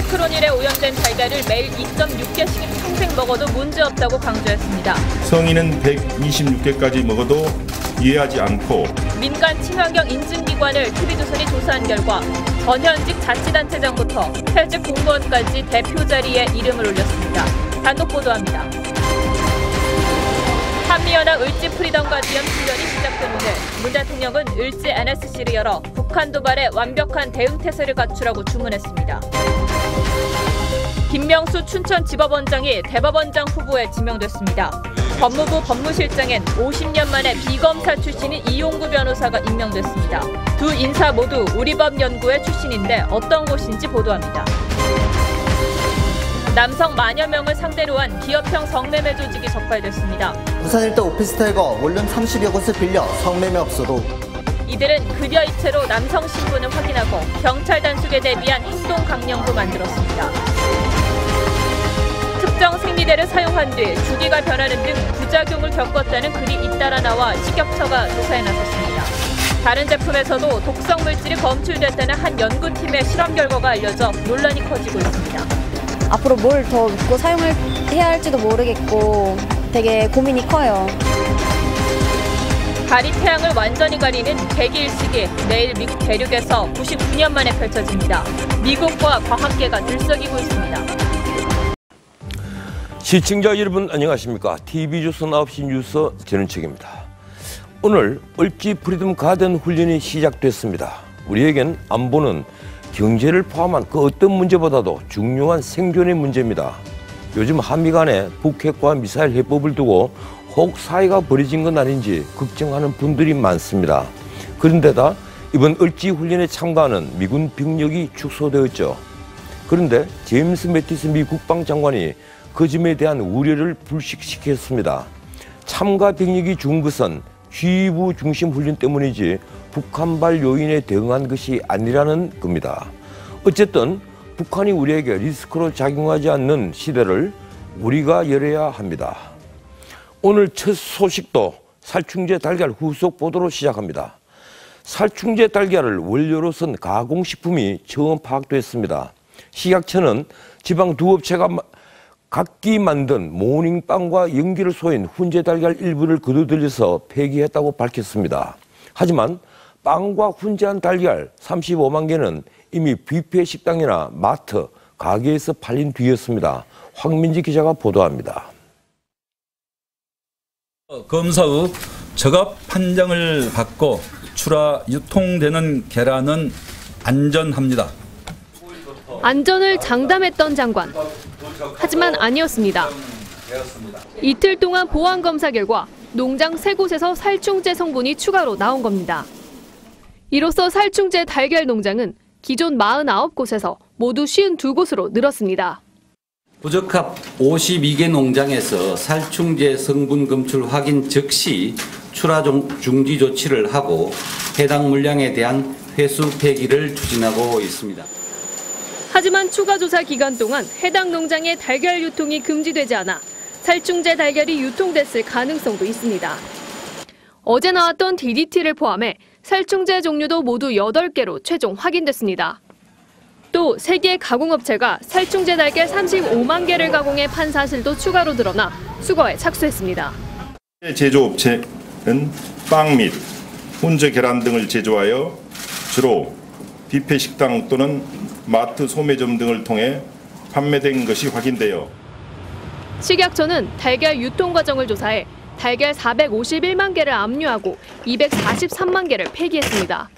피프로닐에 오염된 달걀을 매일 2.6개씩 평생 먹어도 문제없다고 강조했습니다. 성인은 126개까지 먹어도 이해하지 않고 민간 친환경 인증기관을 TV조선이 조사한 결과 전현직 자치단체장부터 퇴직 공무원까지 대표 자리에 이름을 올렸습니다. 단독 보도합니다. 한미연합 을지 프리덤 가디언 훈련이 시작된 오늘 문 대통령은 을지 NSC를 열어 북한 도발에 완벽한 대응 태세를 갖추라고 주문했습니다. 김명수 춘천지법원장이 대법원장 후보에 지명됐습니다. 법무부 법무실장엔 50년 만에 비검사 출신인 이용구 변호사가 임명됐습니다. 두 인사 모두 우리법연구회 출신인데 어떤 곳인지 보도합니다. 남성 만여 명을 상대로 한 기업형 성매매 조직이 적발됐습니다. 부산 일대 오피스텔과 원룸 30여 곳을 빌려 성매매 업소로. 이들은 급여 이체로 남성 신분을 확인하고 경찰 단속에 대비한 행동 강령도 만들었습니다. 특정 생리대를 사용한 뒤 주기가 변하는 등 부작용을 겪었다는 글이 잇따라 나와 식약처가 조사에 나섰습니다. 다른 제품에서도 독성 물질이 검출됐다는 한 연구팀의 실험 결과가 알려져 논란이 커지고 있습니다. 앞으로 뭘 더 믿고 사용을 해야 할지도 모르겠고 되게 고민이 커요. 달이 태양을 완전히 가리는 개기일식이 내일 미국 대륙에서 99년 만에 펼쳐집니다. 미국과 과학계가 들썩이고 있습니다. 시청자 여러분 안녕하십니까? TV조선 9시 뉴스 전은책입니다. 오늘 을지 프리덤 가든 훈련이 시작됐습니다. 우리에겐 안보는 경제를 포함한 그 어떤 문제보다도 중요한 생존의 문제입니다. 요즘 한미 간에 북핵과 미사일 해법을 두고 혹 사이가 벌어진 건 아닌지 걱정하는 분들이 많습니다. 그런데다 이번 을지 훈련에 참가하는 미군 병력이 축소되었죠. 그런데 제임스 매티스 미 국방장관이 그 점에 대한 우려를 불식시켰습니다. 참가 병력이 준 것은 취부 중심 훈련 때문이지 북한발 요인에 대응한 것이 아니라는 겁니다. 어쨌든 북한이 우리에게 리스크로 작용하지 않는 시대를 우리가 열어야 합니다. 오늘 첫 소식도 살충제 달걀 후속 보도로 시작합니다. 살충제 달걀을 원료로 쓴 가공식품이 처음 파악됐습니다. 식약처는 지방 두 업체가 각기 만든 모닝빵과 연기를 쏘인 훈제 달걀 일부를 거두들여서 폐기했다고 밝혔습니다. 하지만 빵과 훈제한 달걀 35만 개는 이미 뷔페 식당이나 마트, 가게에서 팔린 뒤였습니다. 황민지 기자가 보도합니다. 검사 후 적합 판정을 받고 출하 유통되는 계란은 안전합니다. 안전을 장담했던 장관. 하지만 아니었습니다. 이틀 동안 보안검사 결과 농장 3곳에서 살충제 성분이 추가로 나온 겁니다. 이로써 살충제 달걀 농장은 기존 49곳에서 모두 52곳으로 늘었습니다. 부적합 52개 농장에서 살충제 성분 검출 확인 즉시 출하 중지 조치를 하고 해당 물량에 대한 회수 폐기를 추진하고 있습니다. 하지만 추가 조사 기간 동안 해당 농장의 달걀 유통이 금지되지 않아 살충제 달걀이 유통됐을 가능성도 있습니다. 어제 나왔던 DDT를 포함해 살충제 종류도 모두 8개로 최종 확인됐습니다. 또 3개 가공업체가 살충제 달걀 35만 개를 가공해 판 사실도 추가로 드러나 수거에 착수했습니다. 제조업체는 빵 및 훈제 계란 등을 제조하여 주로 뷔페 식당 또는 마트 소매점 등을 통해 판매된 것이 확인되어 식약처는 달걀 유통 과정을 조사해 달걀 451만 개를 압류하고 243만 개를 폐기했습니다.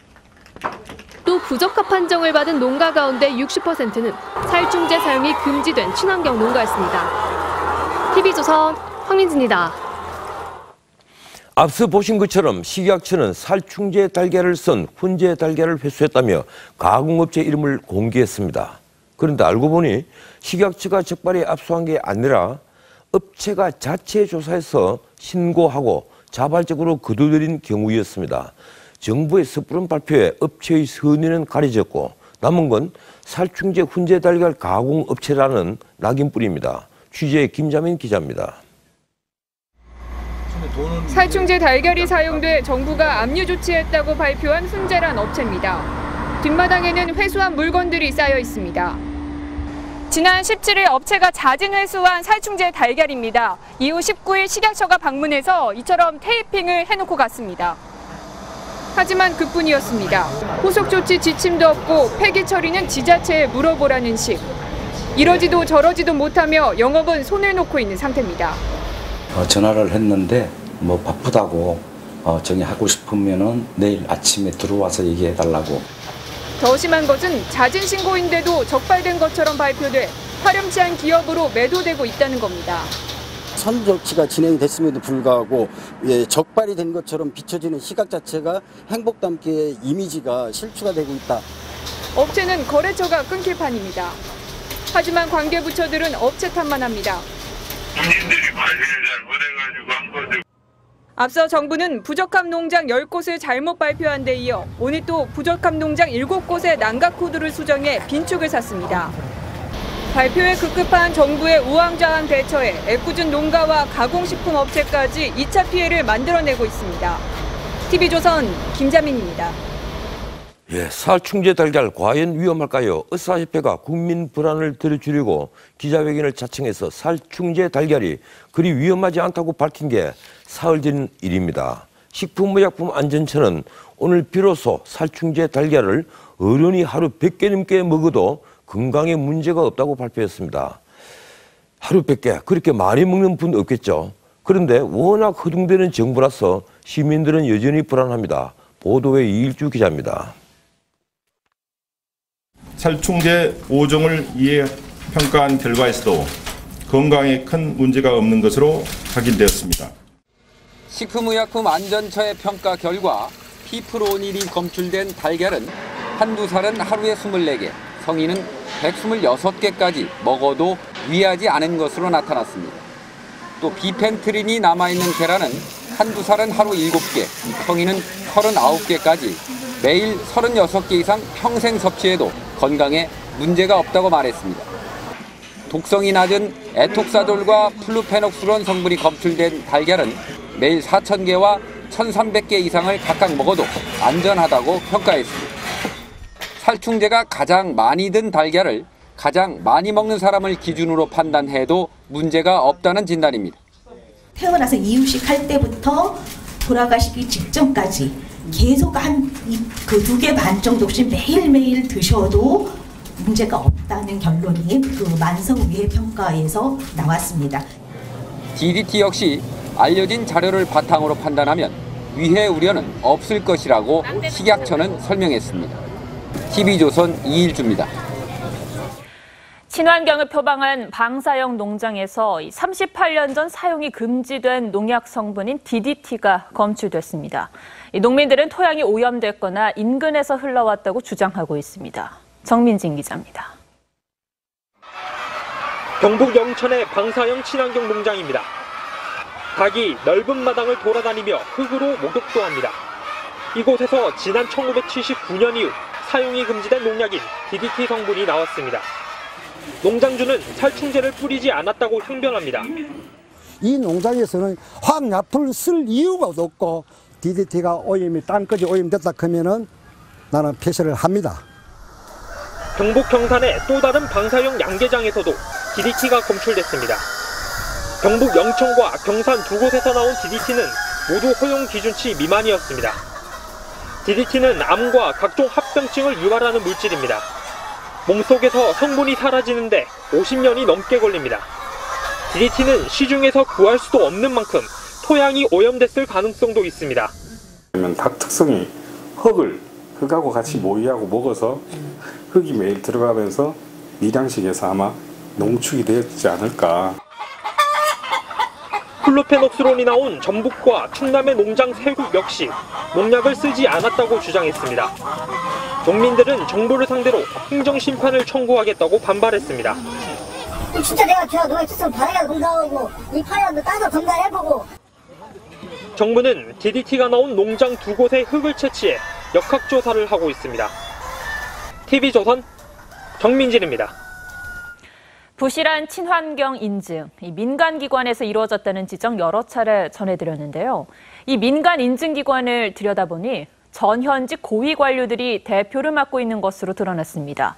또 부적합 판정을 받은 농가 가운데 60%는 살충제 사용이 금지된 친환경 농가였습니다. TV조선 황민지입니다. 앞서 보신 것처럼 식약처는 살충제 달걀을 쓴 훈제 달걀을 회수했다며 가공업체 이름을 공개했습니다. 그런데 알고 보니 식약처가 적발에 압수한 게 아니라 업체가 자체 조사해서 신고하고 자발적으로 거두들인 경우였습니다. 정부의 섣부른 발표에 업체의 선의는 가려졌고 남은 건 살충제 훈제 달걀 가공업체라는 낙인뿐입니다. 취재 김자민 기자입니다. 살충제 달걀이 사용돼 정부가 압류 조치했다고 발표한 훈제란 업체입니다. 뒷마당에는 회수한 물건들이 쌓여 있습니다. 지난 17일 업체가 자진 회수한 살충제 달걀입니다. 이후 19일 식약처가 방문해서 이처럼 테이핑을 해놓고 갔습니다. 하지만 그뿐이었습니다. 후속 조치 지침도 없고 폐기 처리는 지자체에 물어보라는 식. 이러지도 저러지도 못하며 영업은 손을 놓고 있는 상태입니다. 전화를 했는데 바쁘다고 정리하고 싶으면은 내일 아침에 들어와서 얘기해달라고. 더 심한 것은 자진 신고인데도 적발된 것처럼 발표돼 파렴치 않은 기업으로 매도되고 있다는 겁니다. 선도 조치가 진행됐음에도 불구하고 적발이 된 것처럼 비춰지는 시각 자체가 행복담기의 이미지가 실추가 되고 있다. 업체는 거래처가 끊길 판입니다. 하지만 관계부처들은 업체 탓만 합니다. 국민들이 관리를 잘 못해가지고 한 거죠. 앞서 정부는 부적합 농장 10곳을 잘못 발표한 데 이어 오늘 또 부적합 농장 7곳의 난각 코드를 수정해 빈축을 샀습니다. 발표에 급급한 정부의 우왕좌왕 대처에 애꿎은 농가와 가공식품 업체까지 2차 피해를 만들어내고 있습니다. TV조선 김자민입니다. 살충제 달걀 과연 위험할까요? 의사협회가 국민 불안을 들여주려고 기자회견을 자청해서 살충제 달걀이 그리 위험하지 않다고 밝힌 게 사흘 전 일입니다. 식품의약품안전처는 오늘 비로소 살충제 달걀을 어른이 하루 100개 넘게 먹어도 건강에 문제가 없다고 발표했습니다. 하루 100개 그렇게 많이 먹는 분 없겠죠. 그런데 워낙 허둥대는 정부라서 시민들은 여전히 불안합니다. 보도의 이일주 기자입니다. 살충제 5종을 이해 평가한 결과에서도 건강에 큰 문제가 없는 것으로 확인되었습니다. 식품의약품안전처의 평가 결과 피프로닐이 검출된 달걀은 한두 살은 하루에 24개, 성인은 126개까지 먹어도 위하지 않은 것으로 나타났습니다. 또 비펜트린이 남아있는 계란은 한두 살은 하루 7개, 성인은 39개까지 매일 36개 이상 평생 섭취해도 건강에 문제가 없다고 말했습니다. 독성이 낮은 에톡사돌과 플루페녹스론 성분이 검출된 달걀은 매일 4,000개와 1,300개 이상을 각각 먹어도 안전하다고 평가했습니다. 살충제가 가장 많이 든 달걀을 가장 많이 먹는 사람을 기준으로 판단해도 문제가 없다는 진단입니다. 태어나서 이유식 할 때부터 돌아가시기 직전까지 계속 한 그 2개 반 정도씩 매일매일 드셔도 문제가 없다는 결론이 그 만성위해 평가에서 나왔습니다. DDT 역시 알려진 자료를 바탕으로 판단하면 위해 우려는 없을 것이라고 식약처는 설명했습니다. TV조선 이일주입니다. 친환경을 표방한 방사형 농장에서 38년 전 사용이 금지된 농약 성분인 DDT가 검출됐습니다. 농민들은 토양이 오염됐거나 인근에서 흘러왔다고 주장하고 있습니다. 정민진 기자입니다. 경북 영천의 방사형 친환경 농장입니다. 닭이 넓은 마당을 돌아다니며 흙으로 목욕도 합니다. 이곳에서 지난 1979년 이후 사용이 금지된 농약인 DDT 성분이 나왔습니다. 농장주는 살충제를 뿌리지 않았다고 항변합니다. 이 농장에서는 화학약품을 쓸 이유가 없고 DDT가 오염이 땅까지 오염됐다 하면은 나는 폐쇄를 합니다. 경북 경산의 또 다른 방사형 양계장에서도 DDT가 검출됐습니다. 경북 영천과 경산 두 곳에서 나온 DDT는 모두 허용 기준치 미만이었습니다. DDT는 암과 각종 합병증을 유발하는 물질입니다. 몸속에서 성분이 사라지는데 50년이 넘게 걸립니다. DDT는 시중에서 구할 수도 없는 만큼 토양이 오염됐을 가능성도 있습니다. 닭 특성이 흙하고 같이 모이하고 먹어서 흙이 매일 들어가면서 밀양식에서 아마 농축이 되었지 않을까. 플루페녹스론이 나온 전북과 충남의 농장 세국 역시 농약을 쓰지 않았다고 주장했습니다. 농민들은 정부를 상대로 행정심판을 청구하겠다고 반발했습니다. 진짜 내가 농약 쳤으면 바다가 검사하고 이 파야도 따서 검사해보고. 정부는 DDT가 나온 농장 두 곳의 흙을 채취해 역학조사를 하고 있습니다. TV조선 정민진입니다. 부실한 친환경 인증, 민간기관에서 이루어졌다는 지적 여러 차례 전해드렸는데요. 이 민간 인증기관을 들여다보니 전현직 고위 관료들이 대표를 맡고 있는 것으로 드러났습니다.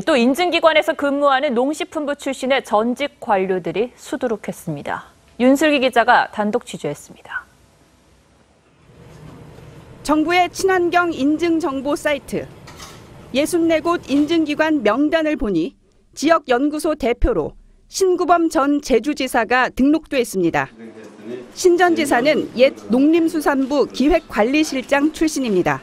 또 인증기관에서 근무하는 농식품부 출신의 전직 관료들이 수두룩했습니다. 윤슬기 기자가 단독 취재했습니다. 정부의 친환경 인증 정보 사이트 64곳 인증기관 명단을 보니 지역 연구소 대표로 신구범 전 제주지사가 등록돼 있습니다. 신 전 지사는 옛 농림수산부 기획관리실장 출신입니다.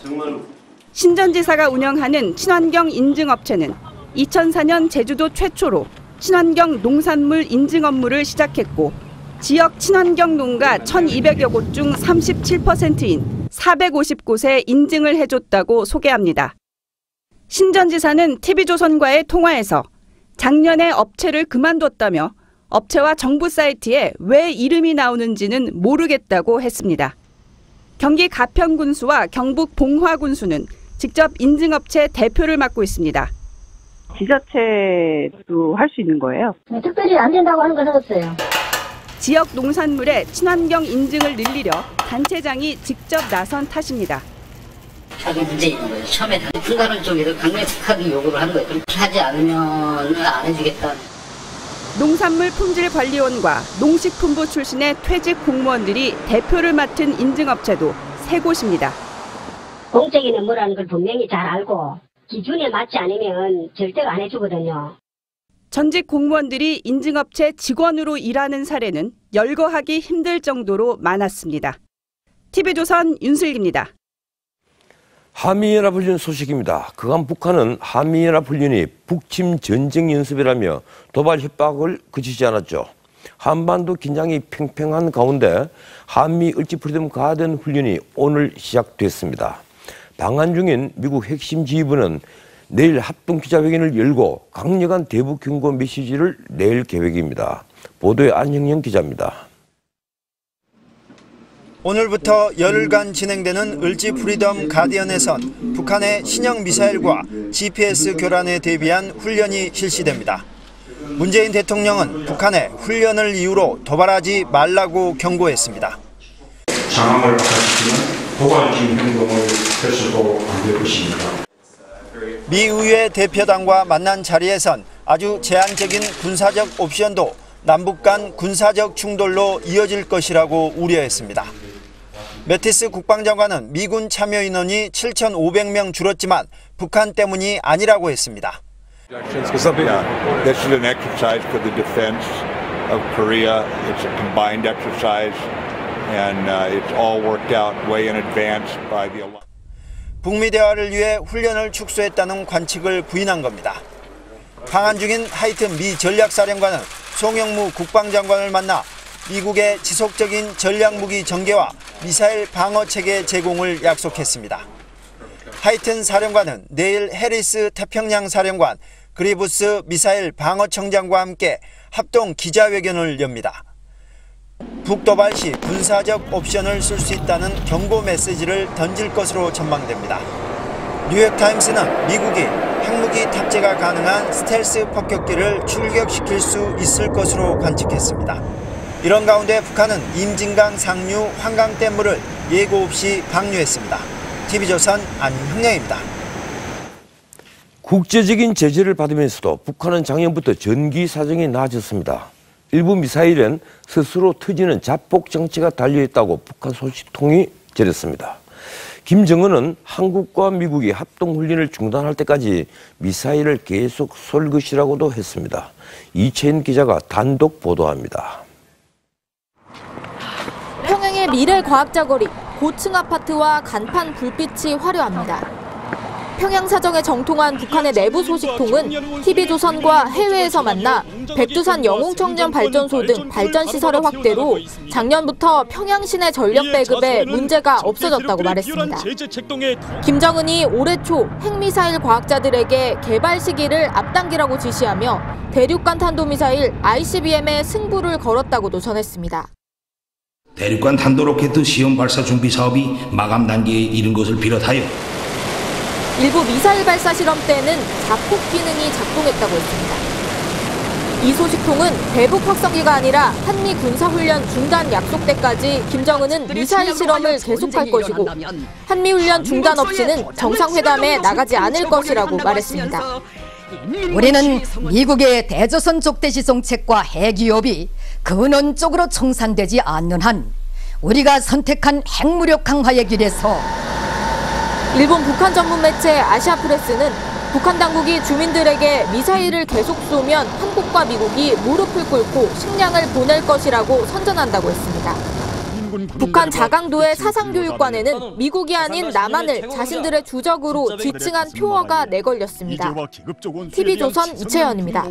신 전 지사가 운영하는 친환경 인증업체는 2004년 제주도 최초로 친환경 농산물 인증 업무를 시작했고 지역 친환경 농가 1,200여 곳 중 37%인 450곳에 인증을 해줬다고 소개합니다. 신 전 지사는 TV조선과의 통화에서 작년에 업체를 그만뒀다며 업체와 정부 사이트에 왜 이름이 나오는지는 모르겠다고 했습니다. 경기 가평군수와 경북 봉화군수는 직접 인증업체 대표를 맡고 있습니다. 지자체도 할 수 있는 거예요? 특별히 안 된다고 하는 건 없어요. 지역 농산물의 친환경 인증을 늘리려 단체장이 직접 나선 탓입니다. 하기 문제 있는 거예요. 처음에 분가를 쪽에서 강력하게 요구를 하는 거예요. 그렇게 하지 않으면 안 해주겠다. 농산물품질관리원과 농식품부 출신의 퇴직 공무원들이 대표를 맡은 인증업체도 3곳입니다. 공적인 업무라는 걸 분명히 잘 알고 기준에 맞지 않으면 절대로 안 해주거든요. 전직 공무원들이 인증업체 직원으로 일하는 사례는 열거하기 힘들 정도로 많았습니다. TV조선 윤슬기입니다. 한미연합훈련 소식입니다. 그간 북한은 한미연합훈련이 북침 전쟁 연습이라며 도발 협박을 그치지 않았죠. 한반도 긴장이 팽팽한 가운데 한미 을지 프리덤 가든 훈련이 오늘 시작됐습니다. 방한 중인 미국 핵심 지휘부는 내일 합동 기자회견을 열고 강력한 대북 경고 메시지를 낼 계획입니다. 보도에 안형영 기자입니다. 오늘부터 열흘간 진행되는 을지 프리덤 가디언에선 북한의 신형 미사일과 GPS 교란에 대비한 훈련이 실시됩니다. 문재인 대통령은 북한의 훈련을 이유로 도발하지 말라고 경고했습니다. 장악을 받아치기는 도발적인 행동을 해서도 안 될 것입니다. 미 의회 대표단과 만난 자리에선 아주 제한적인 군사적 옵션도 남북 간 군사적 충돌로 이어질 것이라고 우려했습니다. 매티스 국방장관은 미군 참여 인원이 7,500명 줄었지만 북한 때문이 아니라고 했습니다. This is an exercise for the defense of Korea. It's a combined exercise, and it's all worked out way in advance by the alliance. 북미 대화를 위해 훈련을 축소했다는 관측을 부인한 겁니다. 방한 중인 하이튼 미 전략사령관은 송영무 국방장관을 만나 미국의 지속적인 전략무기 전개와 미사일 방어체계 제공을 약속했습니다. 하이튼 사령관은 내일 해리스 태평양 사령관, 그리브스 미사일 방어청장과 함께 합동 기자회견을 엽니다. 북도발 시 군사적 옵션을 쓸 수 있다는 경고 메시지를 던질 것으로 전망됩니다. 뉴욕타임스는 미국이 핵무기 탑재가 가능한 스텔스 폭격기를 출격시킬 수 있을 것으로 관측했습니다. 이런 가운데 북한은 임진강 상류 환강댐물을 예고 없이 방류했습니다. TV조선 안형영입니다. 국제적인 제재를 받으면서도 북한은 작년부터 전기 사정이 나아졌습니다. 일부 미사일엔 스스로 터지는 자폭 장치가 달려있다고 북한 소식통이 전했습니다. 김정은은 한국과 미국이 합동훈련을 중단할 때까지 미사일을 계속 쏠 것이라고도 했습니다. 이채인 기자가 단독 보도합니다. 평양의 미래과학자거리, 고층 아파트와 간판 불빛이 화려합니다. 평양 사정에 정통한 북한의 내부 소식통은 TV조선과 해외에서 만나 백두산 영웅청년 발전소 등 발전시설의 확대로 작년부터 평양 시내 전력 배급에 문제가 없어졌다고 말했습니다. 김정은이 올해 초 핵미사일 과학자들에게 개발 시기를 앞당기라고 지시하며 대륙간 탄도미사일 ICBM에 승부를 걸었다고도 전했습니다. 대륙간 탄도로켓 시험 발사 준비 사업이 마감 단계에 이른 것을 비롯하여 일부 미사일 발사 실험 때는 자폭 기능이 작동했다고 했습니다. 이 소식통은 대북 확성기가 아니라 한미 군사훈련 중단 약속 때까지 김정은은 미사일 실험을 계속할 것이고 한미훈련 중단 없이는 정상회담에 나가지 않을 것이라고 말했습니다. 우리는 미국의 대조선 족대시 정책과 핵위협이 근원적으로 청산되지 않는 한 우리가 선택한 핵무력 강화의 길에서 일본 북한 전문 매체 아시아프레스는 북한 당국이 주민들에게 미사일을 계속 쏘면 한국과 미국이 무릎을 꿇고 식량을 보낼 것이라고 선전한다고 했습니다. 북한 자강도의 사상교육관에는 미국이 아닌 남한을 자신들의 주적으로 지칭한 표어가 내걸렸습니다. TV조선 이채연입니다.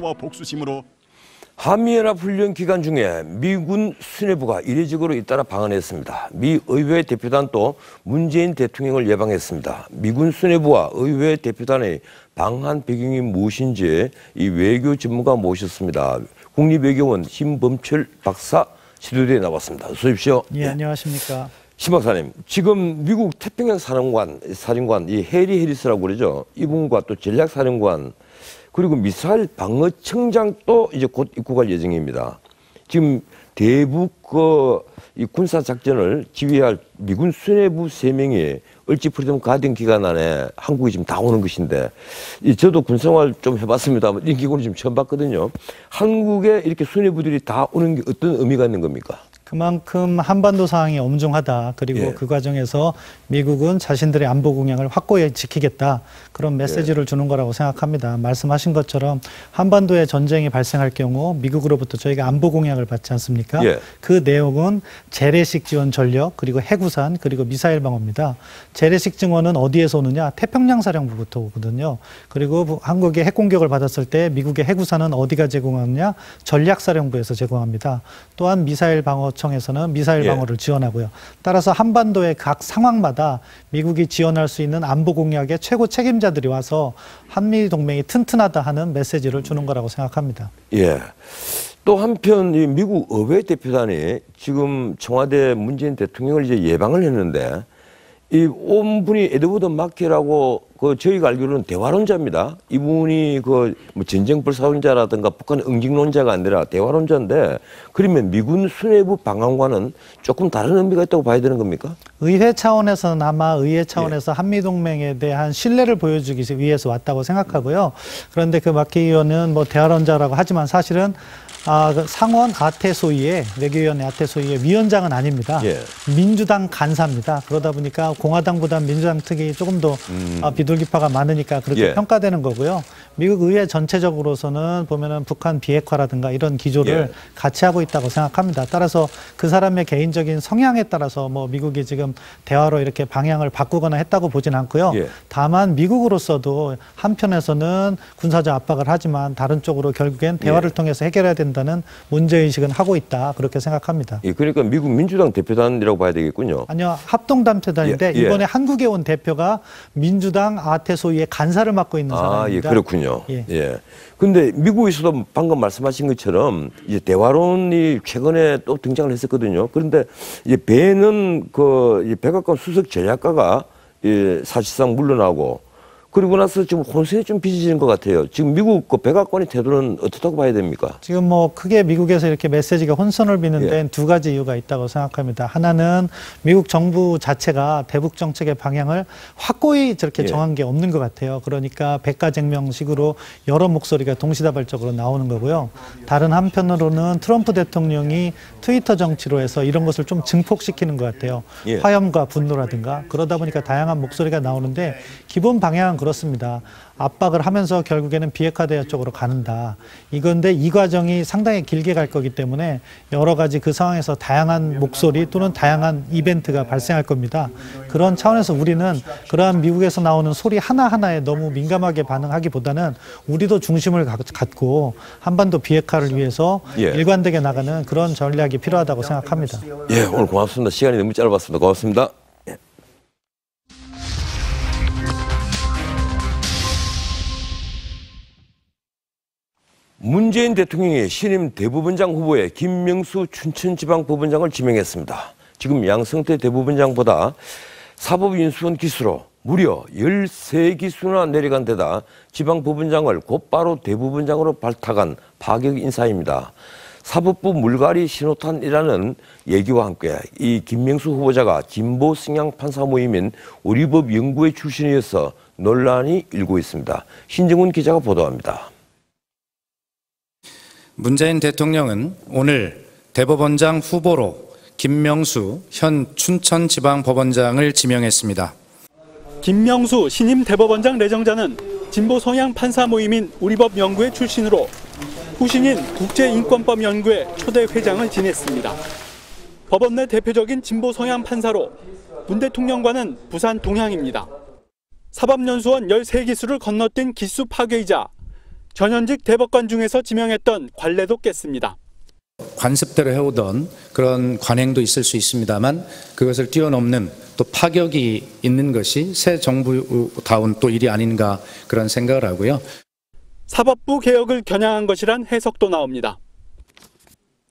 한미연합훈련 기간 중에 미군 수뇌부가 이례적으로 잇따라 방한했습니다. 미 의회 대표단도 문재인 대통령을 예방했습니다. 미군 수뇌부와 의회 대표단의 방한 배경이 무엇인지 이 외교 전문가 모셨습니다. 국립외교원 심범철 박사 스튜디오에 나왔습니다. 어서 오십시오. 예, 안녕하십니까. 심 박사님, 지금 미국 태평양 사령관 이 해리 해리스라고 그러죠. 이분과 또 전략사령관 그리고 미사일 방어청장도 이제 곧 입국할 예정입니다. 지금 대북 이 군사 작전을 지휘할 미군 수뇌부 3명이 얼지 프리덤 가든 기간 안에 한국에 지금 다 오는 것인데, 저도 군생활 좀 해봤습니다만 이 기구는 지금 처음 봤거든요. 한국에 이렇게 수뇌부들이 다 오는 게 어떤 의미가 있는 겁니까? 그만큼 한반도 상황이 엄중하다. 그리고 그 과정에서 미국은 자신들의 안보 공약을 확고히 지키겠다. 그런 메시지를 주는 거라고 생각합니다. 말씀하신 것처럼 한반도에 전쟁이 발생할 경우 미국으로부터 저희가 안보 공약을 받지 않습니까? 그 내용은 재래식 지원 전력, 그리고 해구산, 그리고 미사일 방어입니다. 재래식 지원은 어디에서 오느냐? 태평양 사령부부터 오거든요. 그리고 한국의 핵 공격을 받았을 때 미국의 해구산은 어디가 제공하느냐? 전략사령부에서 제공합니다. 또한 미사일 방어 청에서는 미사일 방어를 지원하고요. 따라서 한반도의 각 상황마다 미국이 지원할 수 있는 안보 공약의 최고 책임자들이 와서 한미 동맹이 튼튼하다 하는 메시지를 주는 거라고 생각합니다. 예. 또 한편 이 미국 의회 대표단이 지금 청와대 문재인 대통령을 이제 예방을 했는데, 이 온 분이 에드워드 마케라고 저희가 알기로는 대화론자입니다. 이분이 뭐 전쟁 불사론자라든가 북한 응징론자가 아니라 대화론자인데, 그러면 미군 수뇌부 방한과는 조금 다른 의미가 있다고 봐야 되는 겁니까? 의회 차원에서는 아마 의회 차원에서 한미동맹에 대한 신뢰를 보여주기 위해서 왔다고 생각하고요. 그런데 그 마케 의원은 뭐 대화론자라고 하지만 사실은 상원 아태소위의 외교위원회 아태소위의 위원장은 아닙니다. 민주당 간사입니다. 그러다 보니까 공화당보다 민주당 특이 조금 더 비둘기파가 많으니까 그렇게 평가되는 거고요. 미국 의회 전체적으로서는 보면은 북한 비핵화라든가 이런 기조를 같이 하고 있다고 생각합니다. 따라서 그 사람의 개인적인 성향에 따라서 뭐 미국이 지금 대화로 이렇게 방향을 바꾸거나 했다고 보진 않고요. 다만 미국으로서도 한편에서는 군사적 압박을 하지만 다른 쪽으로 결국엔 대화를 통해서 해결해야 된다는 문제의식은 하고 있다. 그렇게 생각합니다. 그러니까 미국 민주당 대표단이라고 봐야 되겠군요. 아니요. 합동단체단인데 이번에 한국에 온 대표가 민주당 아태소위의 간사를 맡고 있는 사람입니다. 그렇군요. 근데 미국에서도 방금 말씀하신 것처럼 이제 대화론이 최근에 또 등장을 했었거든요. 그런데 이제 배는 백악관 수석 전략가가 사실상 물러나고, 그리고 나서 지금 혼선이 좀 빚어지는 것 같아요. 지금 미국 백악관의 태도는 어떻다고 봐야 됩니까? 지금 뭐 크게 미국에서 이렇게 메시지가 혼선을 빚는 데는 두 가지 이유가 있다고 생각합니다. 하나는 미국 정부 자체가 대북 정책의 방향을 확고히 저렇게 정한 게 없는 것 같아요. 그러니까 백가쟁명식으로 여러 목소리가 동시다발적으로 나오는 거고요. 다른 한편으로는 트럼프 대통령이 트위터 정치로 해서 이런 것을 좀 증폭시키는 것 같아요. 화염과 분노라든가. 그러다 보니까 다양한 목소리가 나오는데 기본 방향은 그렇습니다. 압박을 하면서 결국에는 비핵화 대화 쪽으로 가는다. 이건데 이 과정이 상당히 길게 갈 거기 때문에 여러 가지 그 상황에서 다양한 목소리 또는 다양한 이벤트가 발생할 겁니다. 그런 차원에서 우리는 그러한 미국에서 나오는 소리 하나하나에 너무 민감하게 반응하기보다는 우리도 중심을 갖고 한반도 비핵화를 위해서 일관되게 나가는 그런 전략이 필요하다고 생각합니다. 오늘 고맙습니다. 시간이 너무 짧았습니다. 고맙습니다. 문재인 대통령이 신임 대법원장 후보에 김명수 춘천지방법원장을 지명했습니다. 지금 양성태 대법원장보다 사법인수원 기수로 무려 13기수나 내려간 데다 지방법원장을 곧바로 대법원장으로 발탁한 파격 인사입니다. 사법부 물갈이 신호탄이라는 얘기와 함께 이 김명수 후보자가 진보 성향 판사 모임인 우리법 연구회 출신이어서 논란이 일고 있습니다. 신정훈 기자가 보도합니다. 문재인 대통령은 오늘 대법원장 후보로 김명수 현 춘천지방법원장을 지명했습니다. 김명수 신임 대법원장 내정자는 진보 성향 판사 모임인 우리법 연구회 출신으로 후신인 국제인권법연구회 초대 회장을 지냈습니다. 법원 내 대표적인 진보 성향 판사로 문 대통령과는 부산 동향입니다. 사법연수원 13기수를 건너뛴 기수 파괴이자 전현직 대법관 중에서 지명했던 관례도 깼습니다. 관습대로 해오던 그런 관행도 있을 수 있습니다만 그것을 뛰어넘는 또 파격이 있는 것이 새 정부다운 또 일이 아닌가 그런 생각을 하고요. 사법부 개혁을 겨냥한 것이란 해석도 나옵니다.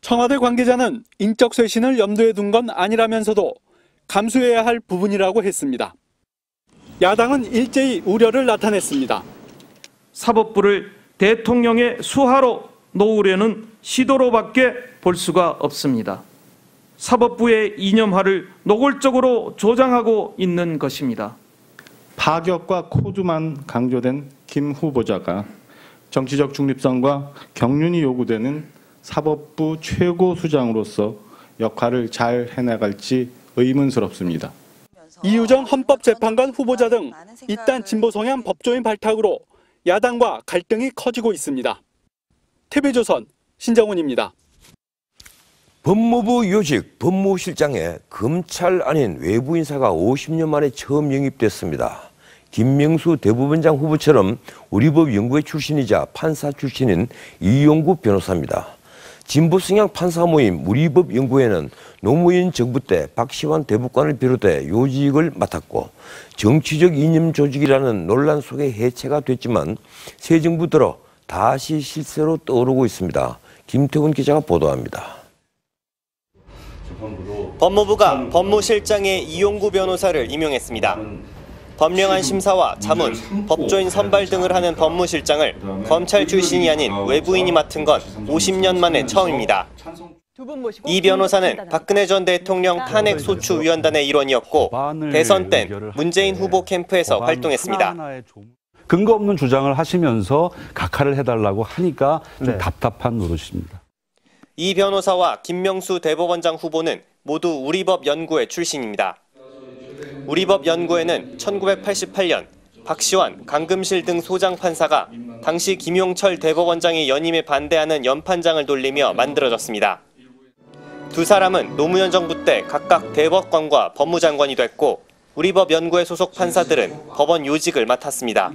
청와대 관계자는 인적 쇄신을 염두에 둔 건 아니라면서도 감수해야 할 부분이라고 했습니다. 야당은 일제히 우려를 나타냈습니다. 사법부를 대통령의 수하로 놓으려는 시도로밖에 볼 수가 없습니다. 사법부의 이념화를 노골적으로 조장하고 있는 것입니다. 파격과 코드만 강조된 김 후보자가 정치적 중립성과 경륜이 요구되는 사법부 최고 수장으로서 역할을 잘 해나갈지 의문스럽습니다. 이유정 헌법재판관 후보자 등 잇단 진보 성향 법조인 발탁으로 야당과 갈등이 커지고 있습니다. TV조선 신정훈입니다. 법무부 요직 법무실장에 검찰 아닌 외부 인사가 50년 만에 처음 영입됐습니다. 김명수 대법원장 후보처럼 우리법 연구회 출신이자 판사 출신인 이용구 변호사입니다. 진보 성향 판사 모임 우리법 연구회는 노무현 정부 때 박시환 대법관을 비롯해 요직을 맡았고 정치적 이념 조직이라는 논란 속에 해체가 됐지만 새 정부 들어 다시 실세로 떠오르고 있습니다. 김태훈 기자가 보도합니다. 법무부가 법무실장에 이용구 변호사를 임용했습니다. 법령안 심사와 자문, 법조인 선발 등을 하는 법무실장을 검찰 출신이 아닌 외부인이 맡은 건 50년 만에 처음입니다. 이 변호사는 박근혜 전 대통령 탄핵소추위원단의 일원이었고 대선 땐 문재인 후보 캠프에서 활동했습니다. 근거 없는 주장을 하시면서 각하를 해달라고 하니까 좀 답답한 노릇입니다. 이 변호사와 김명수 대법원장 후보는 모두 우리법 연구회 출신입니다. 우리법 연구회는 1988년 박시환, 강금실 등 소장 판사가 당시 김용철 대법원장의 연임에 반대하는 연판장을 돌리며 만들어졌습니다. 두 사람은 노무현 정부 때 각각 대법관과 법무장관이 됐고 우리법 연구회 소속 판사들은 법원 요직을 맡았습니다.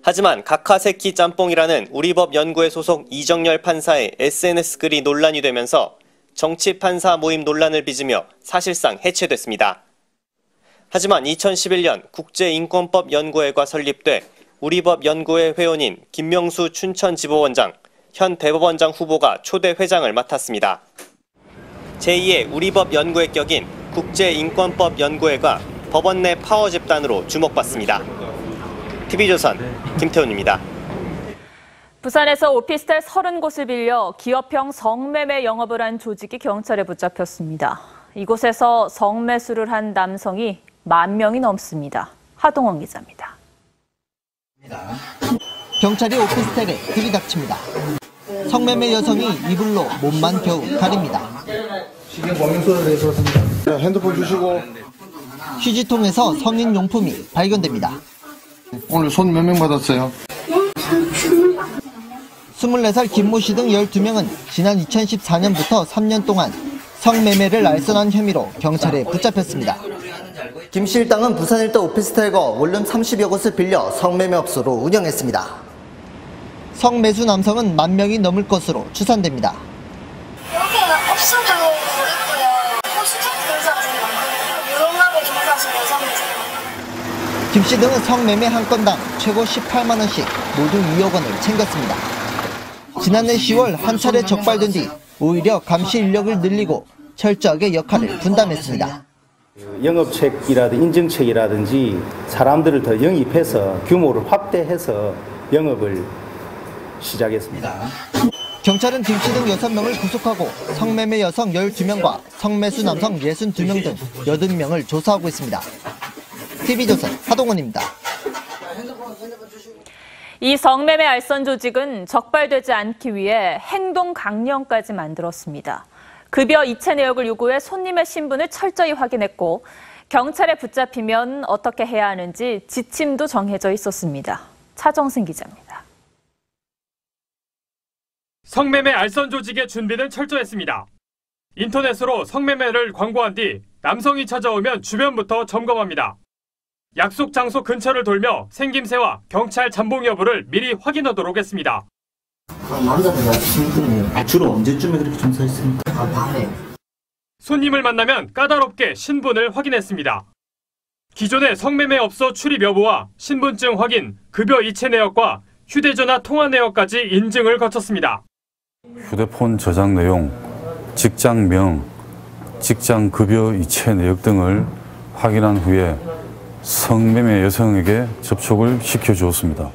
하지만 각하새끼 짬뽕이라는 우리법 연구회 소속 이정열 판사의 SNS 글이 논란이 되면서 정치 판사 모임 논란을 빚으며 사실상 해체됐습니다. 하지만 2011년 국제인권법연구회가 설립돼 우리법 연구회 회원인 김명수 춘천지법원장, 현 대법원장 후보가 초대 회장을 맡았습니다. 제2의 우리법 연구회 격인 국제인권법연구회가 법원 내 파워 집단으로 주목받습니다. TV조선 김태훈입니다. 부산에서 오피스텔 30곳을 빌려 기업형 성매매 영업을 한 조직이 경찰에 붙잡혔습니다. 이곳에서 성매수를 한 남성이 10,000명이 넘습니다. 하동원 기자입니다. 경찰이 오피스텔에 들이닥칩니다. 성매매 여성이 이불로 몸만 겨우 가립니다. 핸드폰 주시고. 휴지통에서 성인용품이 발견됩니다. 오늘 손 몇 명 받았어요? 24살 김모 씨 등 12명은 지난 2014년부터 3년 동안 성매매를 알선한 혐의로 경찰에 붙잡혔습니다. 김 씨 일당은 부산 일대 오피스텔과 원룸 30여 곳을 빌려 성매매업소로 운영했습니다. 성매수 남성은 10,000명이 넘을 것으로 추산됩니다. 여기는 업소도 있고요. 호스트 공사 중이고 유흥업에 종사하시는 여성이세요. 김 씨 등은 성매매 한 건당 최고 18만 원씩 모두 2억 원을 챙겼습니다. 지난해 10월 한 차례 적발된 뒤 오히려 감시 인력을 늘리고 철저하게 역할을 분담했습니다. 영업책이라든지 인증책이라든지 사람들을 더 영입해서 규모를 확대해서 영업을 시작했습니다. 경찰은 김씨 등 6명을 구속하고 성매매 여성 12명과 성매수 남성 62명 등 80명을 조사하고 있습니다. TV조선 하동원입니다. 이 성매매 알선 조직은 적발되지 않기 위해 행동 강령까지 만들었습니다. 급여 이체 내역을 요구해 손님의 신분을 철저히 확인했고 경찰에 붙잡히면 어떻게 해야 하는지 지침도 정해져 있었습니다. 차정승 기자입니다. 성매매 알선 조직의 준비는 철저했습니다. 인터넷으로 성매매를 광고한 뒤 남성이 찾아오면 주변부터 점검합니다. 약속 장소 근처를 돌며 생김새와 경찰 잠복 여부를 미리 확인하도록 했습니다. 남자들이 주로 언제쯤에 그렇게 종사했습니까? 밤에. 손님을 만나면 까다롭게 신분을 확인했습니다. 기존의 성매매업소 출입 여부와 신분증 확인, 급여 이체 내역과 휴대전화 통화 내역까지 인증을 거쳤습니다. 휴대폰 저장 내용, 직장명, 직장 급여 이체 내역 등을 확인한 후에 성매매 여성에게 접촉을 시켜주었습니다.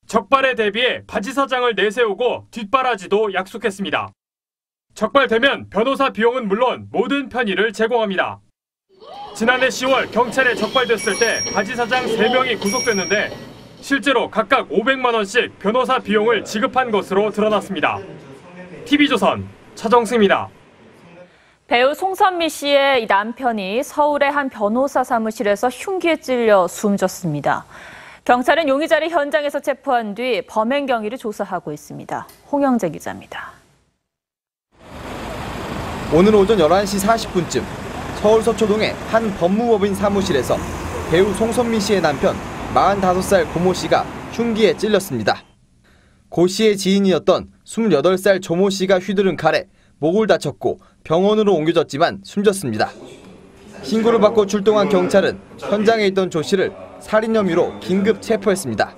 적발에 대비해 바지 사장을 내세우고 뒷바라지도 약속했습니다. 적발되면 변호사 비용은 물론 모든 편의를 제공합니다. 지난해 10월 경찰에 적발됐을 때 바지 사장 3명이 구속됐는데 실제로 각각 500만 원씩 변호사 비용을 지급한 것으로 드러났습니다. TV조선 차정승입니다. 배우 송선미 씨의 남편이 서울의 한 변호사 사무실에서 흉기에 찔려 숨졌습니다. 경찰은 용의자를 현장에서 체포한 뒤 범행 경위를 조사하고 있습니다. 홍영재 기자입니다. 오늘 오전 11시 40분쯤 서울 서초동의 한 법무법인 사무실에서 배우 송선미 씨의 남편 45살 고모 씨가 흉기에 찔렸습니다. 고 씨의 지인이었던 28살 조모 씨가 휘두른 칼에 목을 다쳤고 병원으로 옮겨졌지만 숨졌습니다. 신고를 받고 출동한 경찰은 현장에 있던 조 씨를 살인 혐의로 긴급 체포했습니다.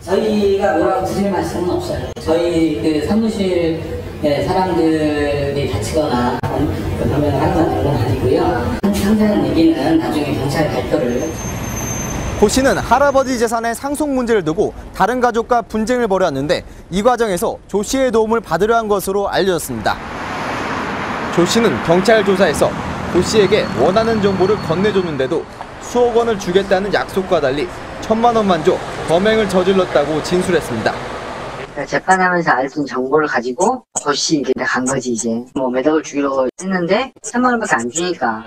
저희가 뭐라고 드릴 말씀은 없어요. 저희 사무실 사람들이 다치거나 그러면 하는 건 아니고요. 상세한 얘기는 나중에 경찰 발표를. 고 씨는 할아버지 재산의 상속 문제를 두고 다른 가족과 분쟁을 벌였는데 이 과정에서 조 씨의 도움을 받으려 한 것으로 알려졌습니다. 조 씨는 경찰 조사에서 고 씨에게 원하는 정보를 건네줬는데도 수억 원을 주겠다는 약속과 달리 1,000만 원만 줘 범행을 저질렀다고 진술했습니다. 재판하면서 알던 정보를 가지고 고 씨에게 간 거지 이제. 몇 억을 주기로 했는데 3만 원밖에 안 주니까.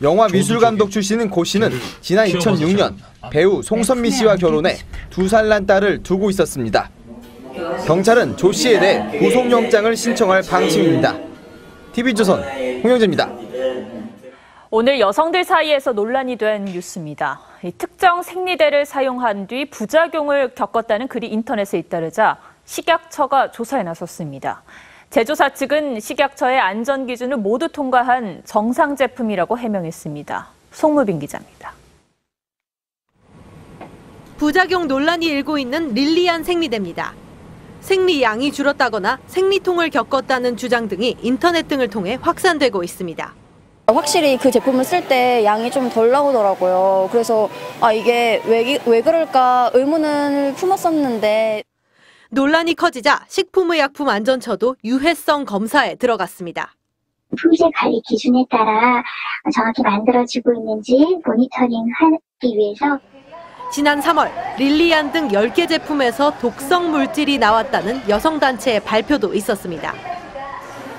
영화 미술감독 출신인 고 씨는 지난 2006년 배우 송선미 씨와 결혼해 2살 난 딸을 두고 있었습니다. 경찰은 조 씨에 대해 구속영장을 신청할 방침입니다. TV조선 홍영재입니다. 오늘 여성들 사이에서 논란이 된 뉴스입니다. 특정 생리대를 사용한 뒤 부작용을 겪었다는 글이 인터넷에 잇따르자 식약처가 조사에 나섰습니다. 제조사 측은 식약처의 안전 기준을 모두 통과한 정상 제품이라고 해명했습니다. 송무빈 기자입니다. 부작용 논란이 일고 있는 릴리안 생리대입니다. 생리 양이 줄었다거나 생리통을 겪었다는 주장 등이 인터넷 등을 통해 확산되고 있습니다. 확실히 그 제품을 쓸 때 양이 좀 덜 나오더라고요. 그래서 이게 왜 그럴까 의문을 품었었는데. 논란이 커지자 식품의약품안전처도 유해성 검사에 들어갔습니다. 품질 관리 기준에 따라 정확히 만들어지고 있는지 모니터링하기 위해서 지난 3월 릴리안 등 10개 제품에서 독성 물질이 나왔다는 여성단체의 발표도 있었습니다.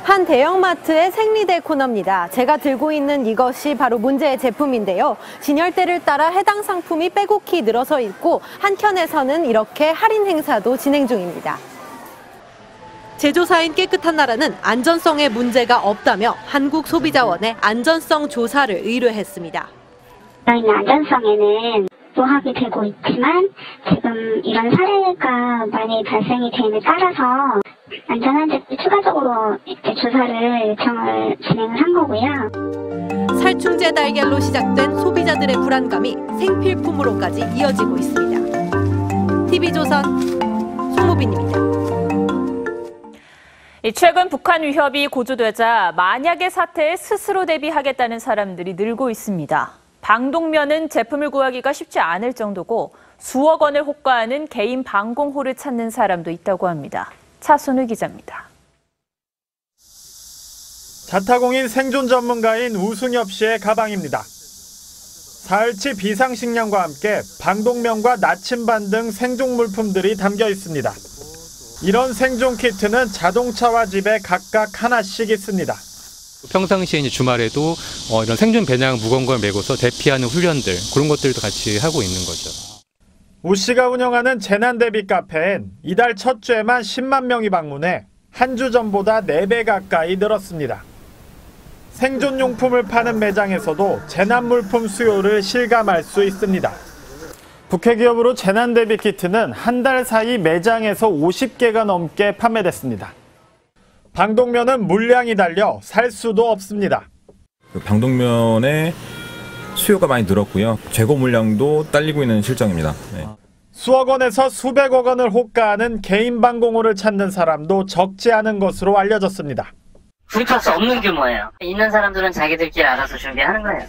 한 대형마트의 생리대 코너입니다. 제가 들고 있는 이것이 바로 문제의 제품인데요. 진열대를 따라 해당 상품이 빼곡히 늘어서 있고 한켠에서는 이렇게 할인 행사도 진행 중입니다. 제조사인 깨끗한 나라는 안전성에 문제가 없다며 한국소비자원에 안전성 조사를 의뢰했습니다. 저희는 안전성에는 부합이 되고 있지만 지금 이런 사례가 많이 발생이 됨에 따라서 안전한지 추가적으로 조사를 요청을 진행을 한 거고요. 살충제 달걀로 시작된 소비자들의 불안감이 생필품으로까지 이어지고 있습니다. TV조선 송무빈입니다. 최근 북한 위협이 고조되자 만약의 사태에 스스로 대비하겠다는 사람들이 늘고 있습니다. 방독면은 제품을 구하기가 쉽지 않을 정도고 수억 원을 호가하는 개인 방공호를 찾는 사람도 있다고 합니다. 차순우 기자입니다. 자타공인 생존 전문가인 우승엽 씨의 가방입니다. 사흘치 비상식량과 함께 방독면과 나침반 등 생존 물품들이 담겨 있습니다. 이런 생존 키트는 자동차와 집에 각각 하나씩 있습니다. 평상시에 이제 주말에도 이런 생존 배낭 무거운 걸 메고서 대피하는 훈련들, 그런 것들도 같이 하고 있는 거죠. 우 씨가 운영하는 재난 대비 카페엔 이달 첫 주에만 10만 명이 방문해 한 주 전보다 4배 가까이 늘었습니다. 생존용품을 파는 매장에서도 재난 물품 수요를 실감할 수 있습니다. 북해 기업으로 재난 대비 키트는 한 달 사이 매장에서 50개가 넘게 판매됐습니다. 방독면은 물량이 달려 살 수도 없습니다. 방독면의 수요가 많이 늘었고요. 재고 물량도 딸리고 있는 실정입니다. 네. 수억 원에서 수백억 원을 호가하는 개인 방공호를 찾는 사람도 적지 않은 것으로 알려졌습니다. 구입할 수 없는 규모예요. 있는 사람들은 자기들끼리 알아서 준비하는 거예요.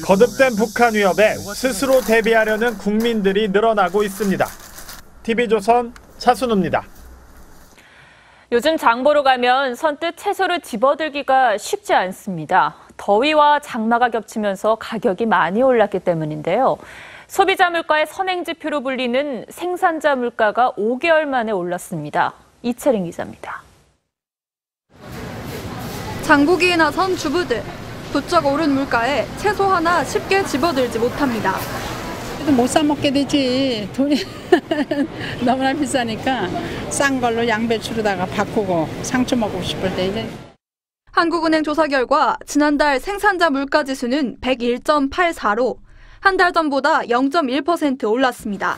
거듭된 북한 위협에 스스로 대비하려는 국민들이 늘어나고 있습니다. TV조선 차순우입니다. 요즘 장 보러 가면 선뜻 채소를 집어들기가 쉽지 않습니다. 더위와 장마가 겹치면서 가격이 많이 올랐기 때문인데요. 소비자 물가의 선행지표로 불리는 생산자 물가가 5개월 만에 올랐습니다. 이채린 기자입니다. 장보기에 나선 주부들. 부쩍 오른 물가에 채소 하나 쉽게 집어들지 못합니다. 못 사 먹게 되지. 돈이 너무나 비싸니까 싼 걸로 양배추로다가 바꾸고 상추 먹고 싶을 때 이제. 한국은행 조사 결과 지난달 생산자 물가지수는 101.84로 한 달 전보다 0.1% 올랐습니다.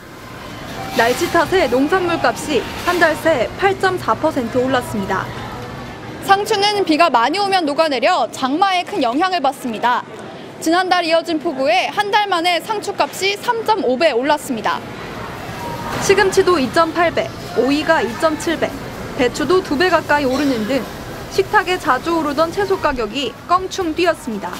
날씨 탓에 농산물값이 한 달 새 8.4% 올랐습니다. 상추는 비가 많이 오면 녹아내려 장마에 큰 영향을 받습니다. 지난달 이어진 폭우에 한 달 만에 상추값이 3.5배 올랐습니다. 시금치도 2.8배, 오이가 2.7배, 배추도 2배 가까이 오르는 등 식탁에 자주 오르던 채소 가격이 껑충 뛰었습니다.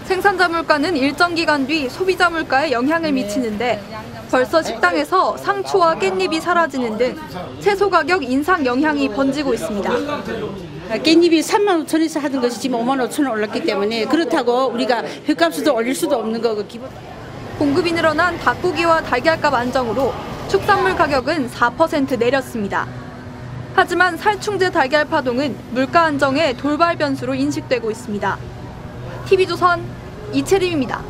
생산자 물가는 일정 기간 뒤 소비자 물가에 영향을 미치는데 벌써 식당에서 상추와 깻잎이 사라지는 등 채소 가격 인상 영향이 번지고 있습니다. 깻잎이 3만 5천 원에서 하던 것이 지금 5만 5천 원 올랐기 때문에 그렇다고 우리가 횟값을 올릴 수도 없는 거고 기본. 공급이 늘어난 닭고기와 달걀값 안정으로 축산물 가격은 4% 내렸습니다. 하지만 살충제 달걀 파동은 물가 안정의 돌발 변수로 인식되고 있습니다. TV조선 이채림입니다.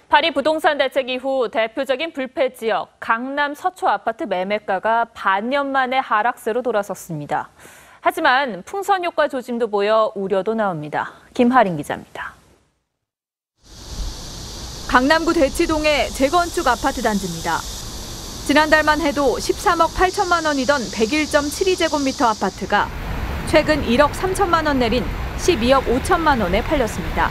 파리 부동산 대책 이후 대표적인 불패 지역 강남 서초 아파트 매매가가 반년 만에 하락세로 돌아섰습니다. 하지만 풍선 효과 조짐도 보여 우려도 나옵니다. 김하린 기자입니다. 강남구 대치동의 재건축 아파트 단지입니다. 지난달만 해도 13억 8천만 원이던 101.72제곱미터 아파트가 최근 1억 3천만 원 내린 12억 5천만 원에 팔렸습니다.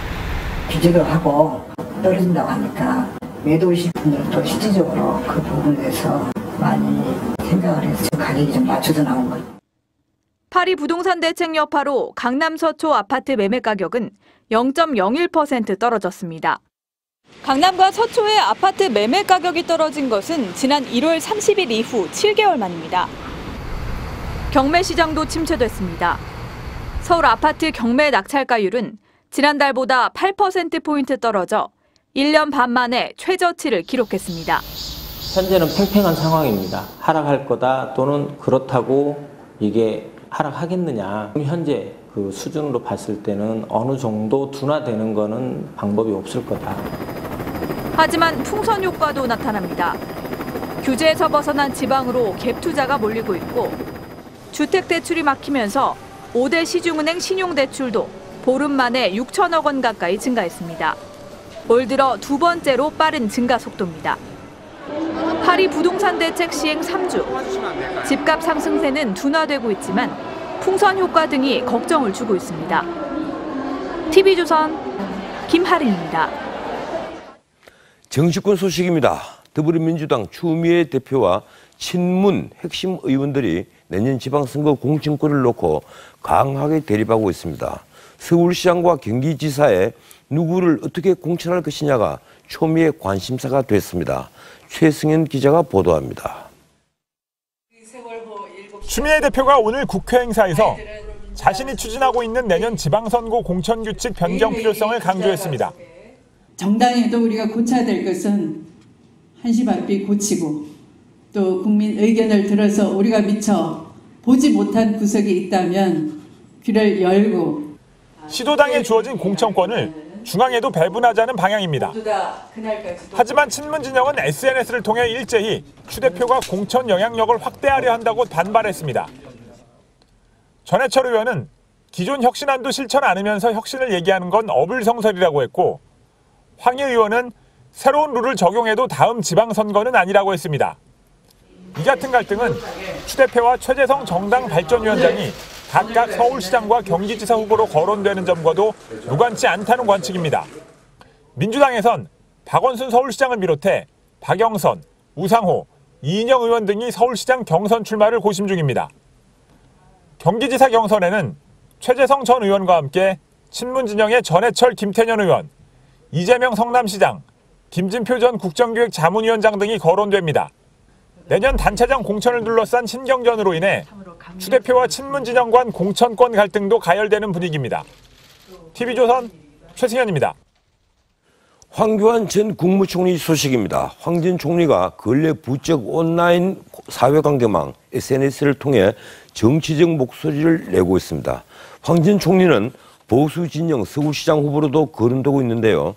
규제를 하고 떨어진다고 하니까 매도이신 분들도 실질적으로 그 부분에 대해서 많이 생각을 해서 가격이 좀 맞춰서 나온 거죠. 파리 부동산 대책 여파로 강남 서초 아파트 매매 가격은 0.01% 떨어졌습니다. 강남과 서초의 아파트 매매 가격이 떨어진 것은 지난 1월 30일 이후 7개월 만입니다. 경매 시장도 침체됐습니다. 서울 아파트 경매 낙찰가율은 지난달보다 8%포인트 떨어져 1년 반 만에 최저치를 기록했습니다. 현재는 팽팽한 상황입니다. 하락할 거다 또는 그렇다고 이게 하락하겠느냐. 현재 그 수준으로 봤을 때는 어느 정도 둔화되는 거는 방법이 없을 거다. 하지만 풍선 효과도 나타납니다. 규제에서 벗어난 지방으로 갭 투자가 몰리고 있고 주택 대출이 막히면서 5대 시중은행 신용대출도 보름 만에 6천억 원 가까이 증가했습니다. 올 들어 두 번째로 빠른 증가 속도입니다. 파리 부동산 대책 시행 3주. 집값 상승세는 둔화되고 있지만 풍선 효과 등이 걱정을 주고 있습니다. TV조선 김하린입니다. 정치권 소식입니다. 더불어민주당 추미애 대표와 친문 핵심 의원들이 내년 지방선거 공천권을 놓고 강하게 대립하고 있습니다. 서울시장과 경기지사에 누구를 어떻게 공천할 것이냐가 초미의 관심사가 됐습니다. 최승현 기자가 보도합니다. 추미애 대표가 오늘 국회 행사에서 자신이 추진하고 있는 내년 지방선거 공천규칙 변경 필요성을 강조했습니다. 정당에도 우리가 고쳐야 될 것은 한시바삐 고치고 또 국민 의견을 들어서 우리가 미처 보지 못한 구석이 있다면 귀를 열고 시도당에 주어진 공천권을 중앙에도 배분하자는 방향입니다. 하지만 친문 진영은 SNS를 통해 일제히 추 대표가 공천 영향력을 확대하려 한다고 반발했습니다. 전해철 의원은 기존 혁신안도 실천 않으면서 혁신을 얘기하는 건 어불성설이라고 했고, 황희 의원은 새로운 룰을 적용해도 다음 지방선거는 아니라고 했습니다. 이 같은 갈등은 추 대표와 최재성 정당발전위원장이 각각 서울시장과 경기지사 후보로 거론되는 점과도 무관치 않다는 관측입니다. 민주당에선 박원순 서울시장을 비롯해 박영선, 우상호, 이인영 의원 등이 서울시장 경선 출마를 고심 중입니다. 경기지사 경선에는 최재성 전 의원과 함께 친문 진영의 전해철 김태년 의원, 이재명 성남시장, 김진표 전 국정기획 자문위원장 등이 거론됩니다. 내년 단체장 공천을 둘러싼 신경전으로 인해 추 대표와 친문 진영 간 공천권 갈등도 가열되는 분위기입니다. TV조선 최승현입니다. 황교안 전 국무총리 소식입니다. 황 전 총리가 근래 부쩍 온라인 사회관계망 SNS를 통해 정치적 목소리를 내고 있습니다. 황 전 총리는 보수 진영 서울시장 후보로도 거론되고 있는데요.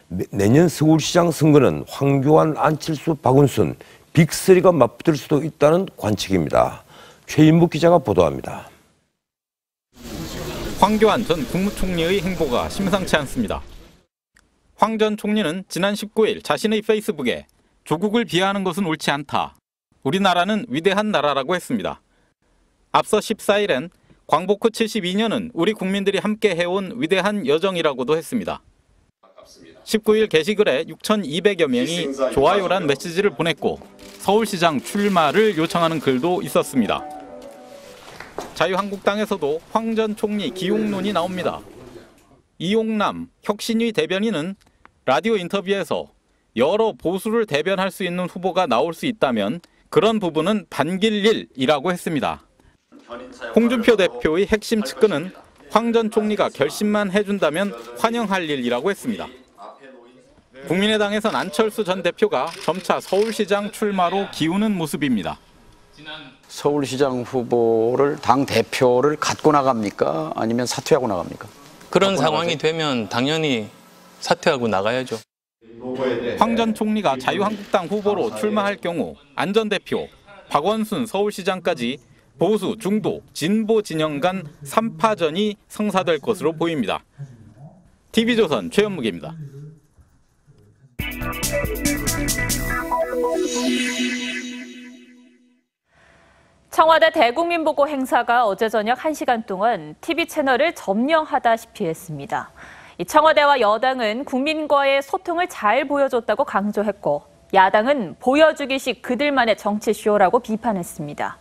내년 서울시장 선거는 황교안, 안철수, 박원순 빅3가 맞붙을 수도 있다는 관측입니다. 최인묵 기자가 보도합니다. 황교안 전 국무총리의 행보가 심상치 않습니다. 황 전 총리는 지난 19일 자신의 페이스북에 조국을 비하하는 것은 옳지 않다. 우리나라는 위대한 나라라고 했습니다. 앞서 14일엔 광복 후 72년은 우리 국민들이 함께 해온 위대한 여정이라고도 했습니다. 19일 게시글에 6,200여 명이 좋아요란 메시지를 보냈고 서울시장 출마를 요청하는 글도 있었습니다. 자유한국당에서도 황 전 총리 기용론이 나옵니다. 이용남 혁신위 대변인은 라디오 인터뷰에서 여러 보수를 대변할 수 있는 후보가 나올 수 있다면 그런 부분은 반길 일이라고 했습니다. 홍준표 대표의 핵심 측근은 황 전 총리가 결심만 해준다면 환영할 일이라고 했습니다. 국민의당에선 안철수 전 대표가 점차 서울시장 출마로 기우는 모습입니다. 서울시장 후보를 당 대표를 갖고 나갑니까? 아니면 사퇴하고 나갑니까? 그런 상황이 되면 당연히 사퇴하고 나가야죠. 황 전 총리가 자유한국당 후보로 출마할 경우 안 전 대표, 박원순 서울시장까지 보수, 중도, 진보 진영 간 3파전이 성사될 것으로 보입니다. TV조선 최현묵입니다. 청와대 대국민보고 행사가 어제 저녁 1시간 동안 TV 채널을 점령하다시피 했습니다. 이 청와대와 여당은 국민과의 소통을 잘 보여줬다고 강조했고, 야당은 보여주기식 그들만의 정치쇼라고 비판했습니다.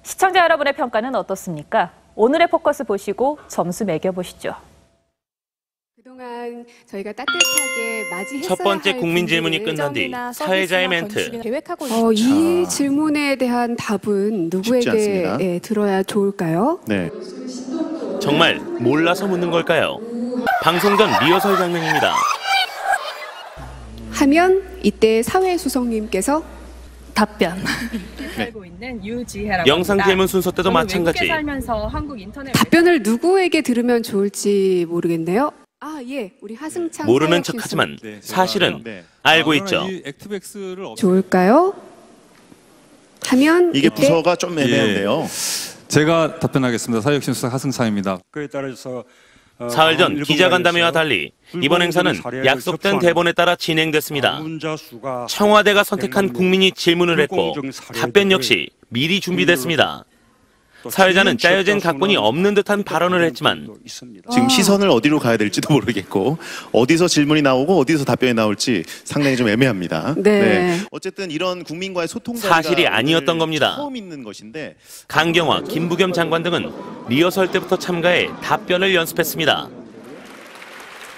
시청자 여러분의 평가는 어떻습니까? 오늘의 포커스 보시고 점수 매겨보시죠. 그동안 저희가 따뜻하게 맞이했어야 첫 번째 국민 질문이 끝난 뒤 사회자의 멘트. 이 질문에 대한 답은 누구에게 들어야 좋을까요? 네. 정말 몰라서 묻는 걸까요? 방송 전 리허설 장면입니다. 하면 이때 사회수석님께서 답변. 네. 영상 질문 순서 때도 마찬가지. 답변을 누구에게 들으면 좋을지 모르겠네요. 예, 우리 하승창 모르는 척하지만 사실은 알고 있죠. 좋을까요? 하면 이게 부서가 좀 애매한데요. 제가 답변하겠습니다. 사회혁신 수석 하승창입니다. 그에 따라서 사흘 전 기자간담회와 달리 이번 행사는 약속된 대본에 따라 진행됐습니다. 청와대가 선택한 국민이 질문을 했고 답변 역시 미리 준비됐습니다. 사회자는 짜여진 각본이 없는 듯한 발언을 했지만 지금 시선을 어디로 가야 될지도 모르겠고 어디서 질문이 나오고 어디서 답변이 나올지 상당히 좀 애매합니다. 네. 어쨌든 이런 국민과의 소통 사실이 아니었던 겁니다. 처음 있는 것인데 강경화, 김부겸 장관 등은 리허설 때부터 참가해 답변을 연습했습니다.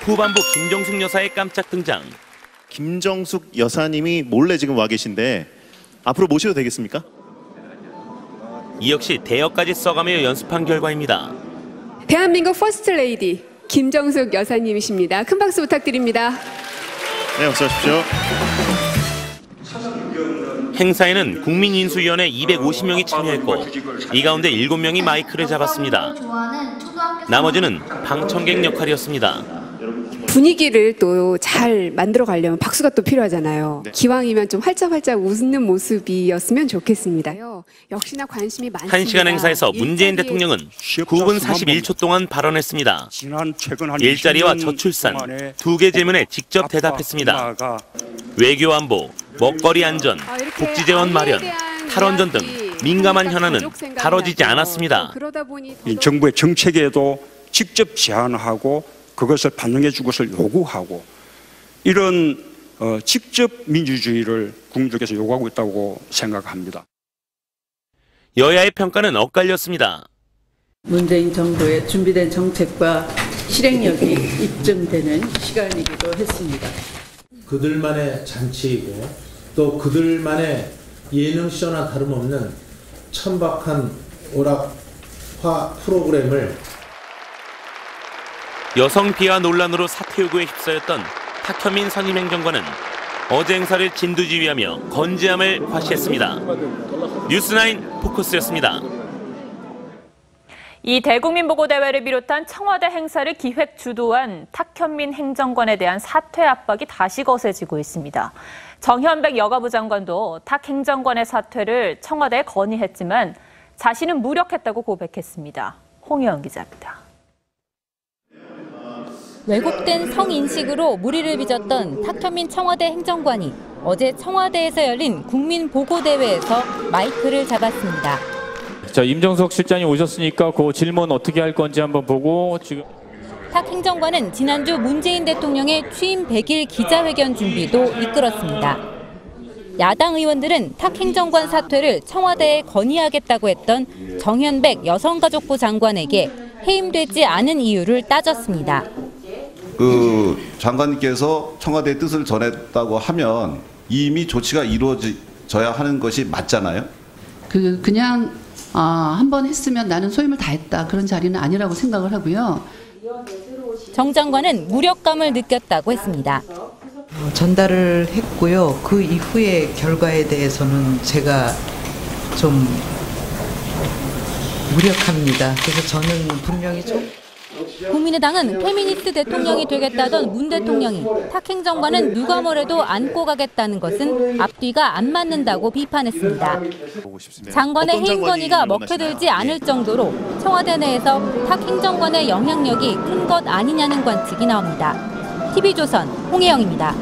후반부 김정숙 여사의 깜짝 등장. 김정숙 여사님이 몰래 지금 와 계신데 앞으로 모셔도 되겠습니까? 이 역시 대역까지 써가며 연습한 결과입니다. 대한민국 퍼스트 레이디 김정숙 여사님이십니다. 큰 박수 부탁드립니다. 네, 어서 오십시오. 행사에는 국민인수위원회 250명이 참여했고 이 가운데 7명이 마이크를 잡았습니다. 나머지는 방청객 역할이었습니다. 분위기를 또 잘 만들어 가려면 박수가 또 필요하잖아요. 기왕이면 좀 활짝활짝 웃는 모습이었으면 좋겠습니다. 역시나 관심이 많습니다. 1시간 행사에서 문재인 대통령은 9분 41초 동안 발언했습니다. 일자리와 저출산, 2개 질문에 직접 대답했습니다. 외교 안보, 먹거리 안전, 복지 재원 마련, 탈원전 등 민감한 현안은 다뤄지지 않았습니다. 정부의 정책에도 직접 제안하고 그것을 반영해 줄 것을 요구하고 이런 직접 민주주의를 국민들께서 요구하고 있다고 생각합니다. 여야의 평가는 엇갈렸습니다. 문재인 정부의 준비된 정책과 실행력이 입증되는 시간이기도 했습니다. 그들만의 잔치이고 또 그들만의 예능쇼나 다름없는 천박한 오락화 프로그램을 여성 비하 논란으로 사퇴 요구에 휩싸였던 탁현민 선임행정관은 어제 행사를 진두지휘하며 건재함을 과시했습니다. 뉴스9 포커스였습니다. 이 대국민보고대회를 비롯한 청와대 행사를 기획 주도한 탁현민 행정관에 대한 사퇴 압박이 다시 거세지고 있습니다. 정현백 여가부 장관도 탁 행정관의 사퇴를 청와대에 건의했지만 자신은 무력했다고 고백했습니다. 홍혜영 기자입니다. 왜곡된 성인식으로 무리를 빚었던 탁현민 청와대 행정관이 어제 청와대에서 열린 국민보고대회에서 마이크를 잡았습니다. 자, 임정석 실장이 오셨으니까 그 질문 어떻게 할 건지 한번 보고 지금. 탁 행정관은 지난주 문재인 대통령의 취임 100일 기자회견 준비도 이끌었습니다. 야당 의원들은 탁 행정관 사퇴를 청와대에 건의하겠다고 했던 정현백 여성가족부 장관에게 해임되지 않은 이유를 따졌습니다. 그 장관님께서 청와대의 뜻을 전했다고 하면 이미 조치가 이루어져야 하는 것이 맞잖아요. 그냥 한 번 했으면 나는 소임을 다했다 그런 자리는 아니라고 생각을 하고요. 정 장관은 무력감을 느꼈다고 했습니다. 전달을 했고요. 그 이후의 결과에 대해서는 제가 좀 무력합니다. 그래서 저는 분명히 좀. 국민의당은 페미니스트 대통령이 되겠다던 문 대통령이 탁 행정관은 누가 뭐래도 안고 가겠다는 것은 앞뒤가 안 맞는다고 비판했습니다. 장관의 해임 건의가 먹혀들지 않을 정도로 청와대 내에서 탁 행정관의 영향력이 큰 것 아니냐는 관측이 나옵니다. TV조선 홍혜영입니다.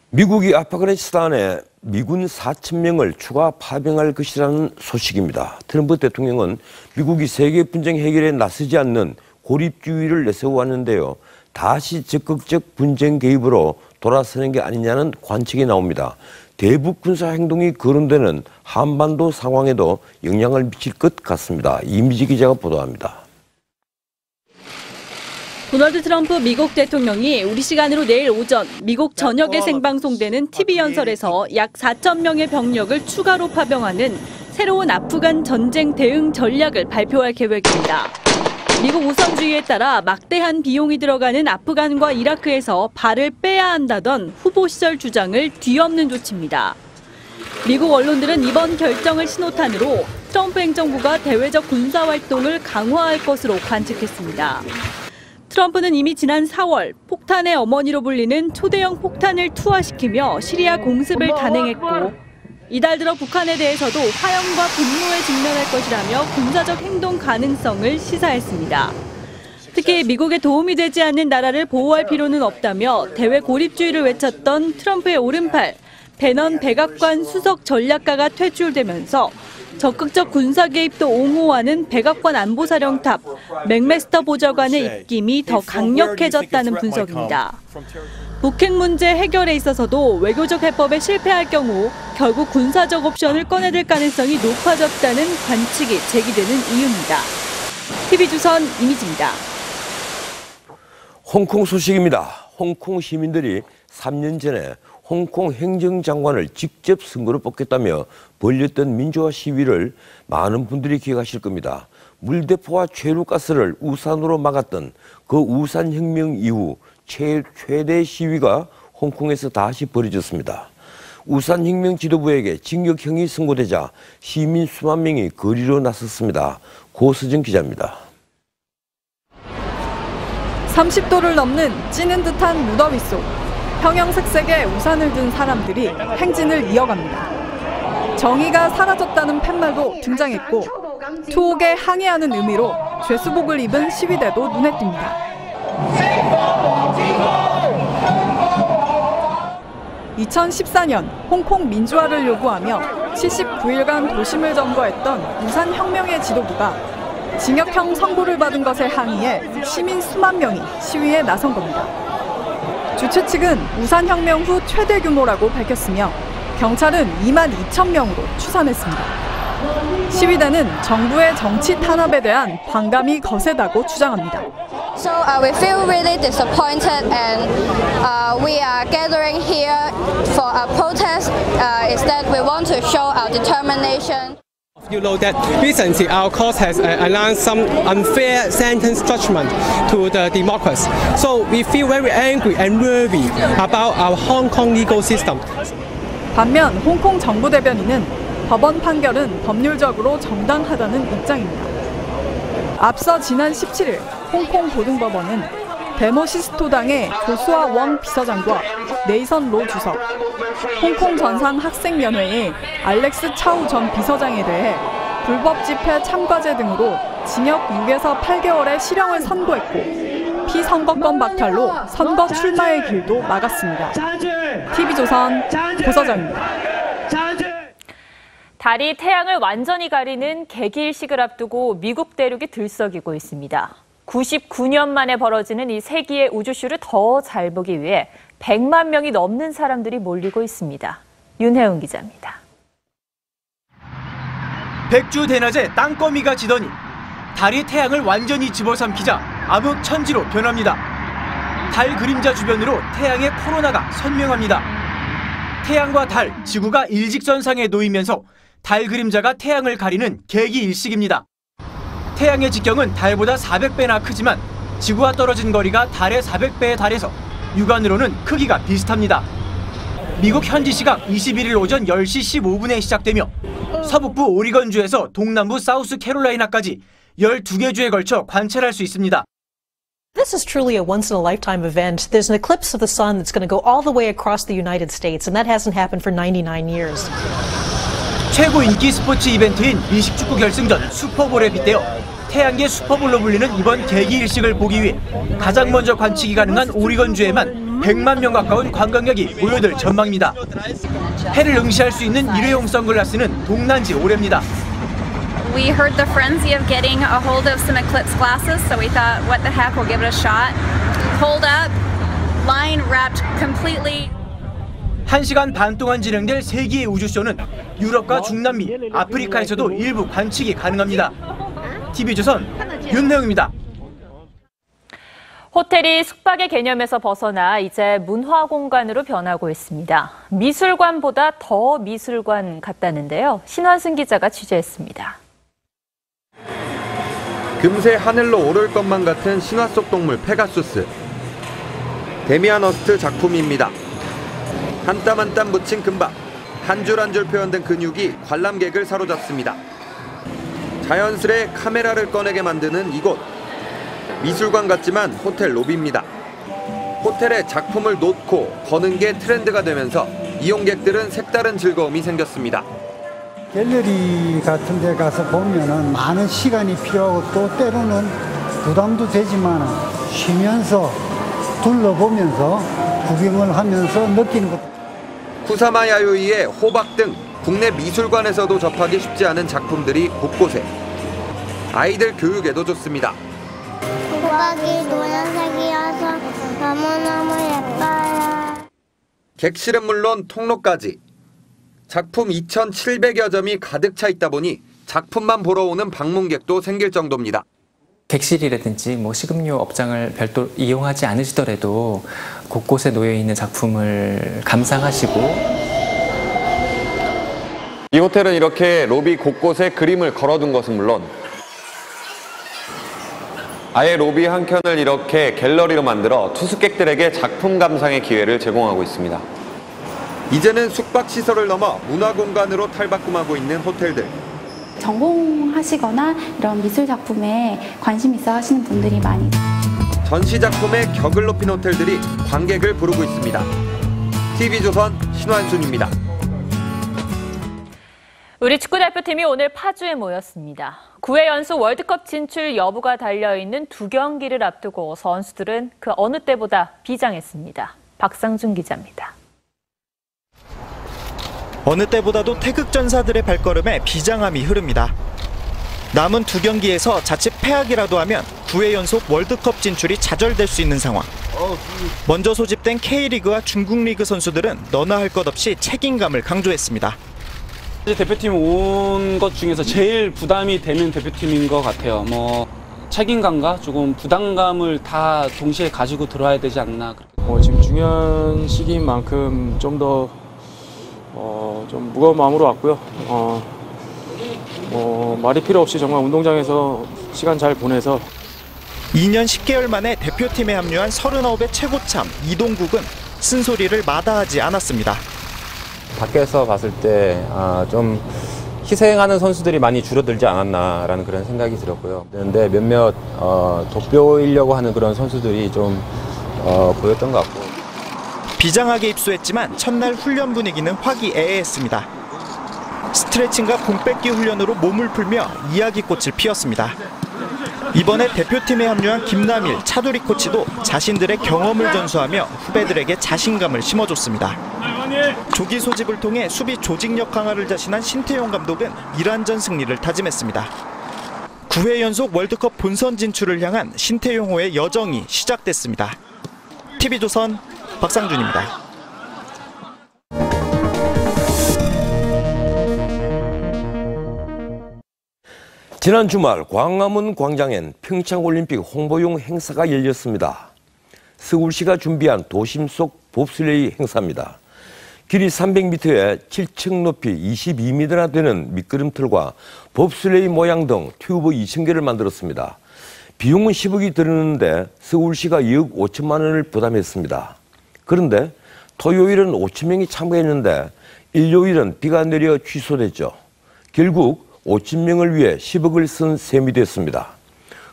미국이 아프가니스탄에 미군 4,000명을 추가 파병할 것이라는 소식입니다. 트럼프 대통령은 미국이 세계 분쟁 해결에 나서지 않는 고립주의를 내세워왔는데요. 다시 적극적 분쟁 개입으로 돌아서는 게 아니냐는 관측이 나옵니다. 대북 군사 행동이 거론되는 한반도 상황에도 영향을 미칠 것 같습니다. 이미지 기자가 보도합니다. 도널드 트럼프 미국 대통령이 우리 시간으로 내일 오전 미국 전역에 생방송되는 TV 연설에서 약 4,000명의 병력을 추가로 파병하는 새로운 아프간 전쟁 대응 전략을 발표할 계획입니다. 미국 우선주의에 따라 막대한 비용이 들어가는 아프간과 이라크에서 발을 빼야 한다던 후보 시절 주장을 뒤엎는 조치입니다. 미국 언론들은 이번 결정을 신호탄으로 트럼프 행정부가 대외적 군사활동을 강화할 것으로 관측했습니다. 트럼프는 이미 지난 4월 폭탄의 어머니로 불리는 초대형 폭탄을 투하시키며 시리아 공습을 단행했고 이달 들어 북한에 대해서도 화염과 분노에 직면할 것이라며 군사적 행동 가능성을 시사했습니다. 특히 미국에 도움이 되지 않는 나라를 보호할 필요는 없다며 대외 고립주의를 외쳤던 트럼프의 오른팔 베넌 백악관 수석 전략가가 퇴출되면서 적극적 군사 개입도 옹호하는 백악관 안보사령탑, 맥메스터 보좌관의 입김이 더 강력해졌다는 분석입니다. 북핵 문제 해결에 있어서도 외교적 해법에 실패할 경우 결국 군사적 옵션을 꺼내들 가능성이 높아졌다는 관측이 제기되는 이유입니다. TV조선 이미지입니다. 홍콩 소식입니다. 홍콩 시민들이 3년 전에 홍콩 행정장관을 직접 선거로 뽑겠다며 벌였던 민주화 시위를 많은 분들이 기억하실 겁니다. 물대포와 최루가스를 우산으로 막았던 그 우산혁명 이후 최대 시위가 홍콩에서 다시 벌어졌습니다. 우산혁명 지도부에게 징역형이 선고되자 시민 수만 명이 거리로 나섰습니다. 고수정 기자입니다. 30도를 넘는 찌는 듯한 무더위 속 형형색색의 우산을 든 사람들이 행진을 이어갑니다. 정의가 사라졌다는 팻말도 등장했고 투옥에 항의하는 의미로 죄수복을 입은 시위대도 눈에 띕니다. 2014년 홍콩 민주화를 요구하며 79일간 도심을 점거했던 우산혁명의 지도부가 징역형 선고를 받은 것에 항의해 시민 수만 명이 시위에 나선 겁니다. 주최 측은 우산혁명 후 최대 규모라고 밝혔으며 경찰은 2만 2천 명으로 추산했습니다. 시위대는 정부의 정치 탄압에 대한 반감이 거세다고 주장합니다. So we feel really disappointed and we are gathering here for a protest. Instead, we want to show our determination. You know that recently our court has announced some unfair sentence judgment to the Democrats. So we feel very angry and worried about our Hong Kong legal system. 반면 홍콩 정부 대변인은 법원 판결은 법률적으로 정당하다는 입장입니다. 앞서 지난 17일 홍콩 고등법원은 데모시스토당의 조수아 웡 비서장과 네이선 로 주석, 홍콩 전상 학생연회의 알렉스 차우 전 비서장에 대해 불법 집회 참가죄 등으로 징역 6에서 8개월의 실형을 선고했고 피선거권 박탈로 선거 출마의 길도 막았습니다. TV조선 고서정입니다. 달이 태양을 완전히 가리는 개기일식을 앞두고 미국 대륙이 들썩이고 있습니다. 99년 만에 벌어지는 이 세기의 우주쇼를 더 잘 보기 위해 100만 명이 넘는 사람들이 몰리고 있습니다. 윤혜은 기자입니다. 백주 대낮에 땅거미가 지더니 달이 태양을 완전히 집어삼키자 암흑천지로 변합니다. 달 그림자 주변으로 태양의 코로나가 선명합니다. 태양과 달, 지구가 일직선상에 놓이면서 달 그림자가 태양을 가리는 개기일식입니다. 태양의 직경은 달보다 400배나 크지만 지구와 떨어진 거리가 달의 400배에 달해서 육안으로는 크기가 비슷합니다. 미국 현지 시각 21일 오전 10시 15분에 시작되며 서북부 오리건주에서 동남부 사우스캐롤라이나까지 12개 주에 걸쳐 관찰할 수 있습니다. This is truly a once-in-a-lifetime event. There's an eclipse of the sun that's going to go all the way across the United States, and that hasn't happened for 99 years. 최고 인기 스포츠 이벤트인 미식축구 결승전 슈퍼볼에 빗대어 태양계 슈퍼볼로 불리는 이번 개기일식을 보기 위해 가장 먼저 관측이 가능한 오리건주에만 100만 명 가까운 관광객이 모여들 전망입니다. 해를 응시할 수 있는 일회용 선글라스는 동난지 오래입니다. We heard the frenzy of getting a hold of some eclipse glasses, so we thought, what the heck, we'll give it a shot. Pulled up, line wrapped completely. 1시간 반 동안 진행될 세기의 우주쇼는 유럽과 중남미, 아프리카에서도 일부 관측이 가능합니다. TV조선 윤혜영입니다. 호텔이 숙박의 개념에서 벗어나 이제 문화 공간으로 변하고 있습니다. 미술관보다 더 미술관 같다는데요. 신환승 기자가 취재했습니다. 금세 하늘로 오를 것만 같은 신화 속 동물 페가수스. 데미안 허스트 작품입니다. 한 땀 한 땀 묻힌 금박, 한 줄 한 줄 표현된 근육이 관람객을 사로잡습니다. 자연스레 카메라를 꺼내게 만드는 이곳. 미술관 같지만 호텔 로비입니다. 호텔에 작품을 놓고 거는 게 트렌드가 되면서 이용객들은 색다른 즐거움이 생겼습니다. 갤러리 같은 데 가서 보면은 많은 시간이 필요하고 또 때로는 부담도 되지만 쉬면서 둘러보면서 구경을 하면서 느끼는 것. 쿠사마 야요이의 호박 등 국내 미술관에서도 접하기 쉽지 않은 작품들이 곳곳에. 아이들 교육에도 좋습니다. 호박이 노란색이어서 너무너무 예뻐요. 객실은 물론 통로까지. 작품 2,700여 점이 가득 차 있다 보니 작품만 보러 오는 방문객도 생길 정도입니다. 객실이라든지 식음료 업장을 별도 이용하지 않으시더라도 곳곳에 놓여 있는 작품을 감상하시고. 이 호텔은 이렇게 로비 곳곳에 그림을 걸어둔 것은 물론 아예 로비 한켠을 이렇게 갤러리로 만들어 투숙객들에게 작품 감상의 기회를 제공하고 있습니다. 이제는 숙박시설을 넘어 문화공간으로 탈바꿈하고 있는 호텔들. 전공하시거나 이런 미술 작품에 관심 있어 하시는 분들이 많이. 전시 작품의 격을 높인 호텔들이 관객을 부르고 있습니다. TV조선 신환순입니다. 우리 축구대표팀이 오늘 파주에 모였습니다. 9회 연속 월드컵 진출 여부가 달려있는 두 경기를 앞두고 선수들은 그 어느 때보다 비장했습니다. 박상준 기자입니다. 어느 때보다도 태극전사들의 발걸음에 비장함이 흐릅니다. 남은 두 경기에서 자칫 패악이라도 하면 9회 연속 월드컵 진출이 좌절될 수 있는 상황. 먼저 소집된 K리그와 중국리그 선수들은 너나 할 것 없이 책임감을 강조했습니다. 대표팀 온 것 중에서 제일 부담이 되는 대표팀인 것 같아요. 책임감과 조금 부담감을 다 동시에 가지고 들어와야 되지 않나. 지금 중요한 시기인 만큼 좀 더 좀 무거운 마음으로 왔고요. 말이 필요 없이 정말 운동장에서 시간 잘 보내서 2년 10개월 만에 대표팀에 합류한 39의 최고참 이동국은 쓴소리를 마다하지 않았습니다. 밖에서 봤을 때 좀 희생하는 선수들이 많이 줄어들지 않았나라는 그런 생각이 들었고요. 그런데 몇몇 돋보이려고 하는 그런 선수들이 좀 보였던 것 같고. 비장하게 입소했지만 첫날 훈련 분위기는 화기애애했습니다. 스트레칭과 공 뺏기 훈련으로 몸을 풀며 이야기꽃을 피웠습니다. 이번에 대표팀에 합류한 김남일, 차두리 코치도 자신들의 경험을 전수하며 후배들에게 자신감을 심어줬습니다. 조기 소집을 통해 수비 조직력 강화를 자신한 신태용 감독은 이란전 승리를 다짐했습니다. 9회 연속 월드컵 본선 진출을 향한 신태용호의 여정이 시작됐습니다. TV조선 박상준입니다. 지난 주말 광화문 광장엔 평창올림픽 홍보용 행사가 열렸습니다. 서울시가 준비한 도심 속 봅슬레이 행사입니다. 길이 300m에 7층 높이 22m나 되는 미끄럼틀과 봅슬레이 모양 등 튜브 2,000개를 만들었습니다. 비용은 10억이 들었는데 서울시가 2억 5천만 원을 부담했습니다. 그런데 토요일은 5천 명이 참가했는데 일요일은 비가 내려 취소됐죠. 결국 5천 명을 위해 10억을 쓴 셈이 됐습니다.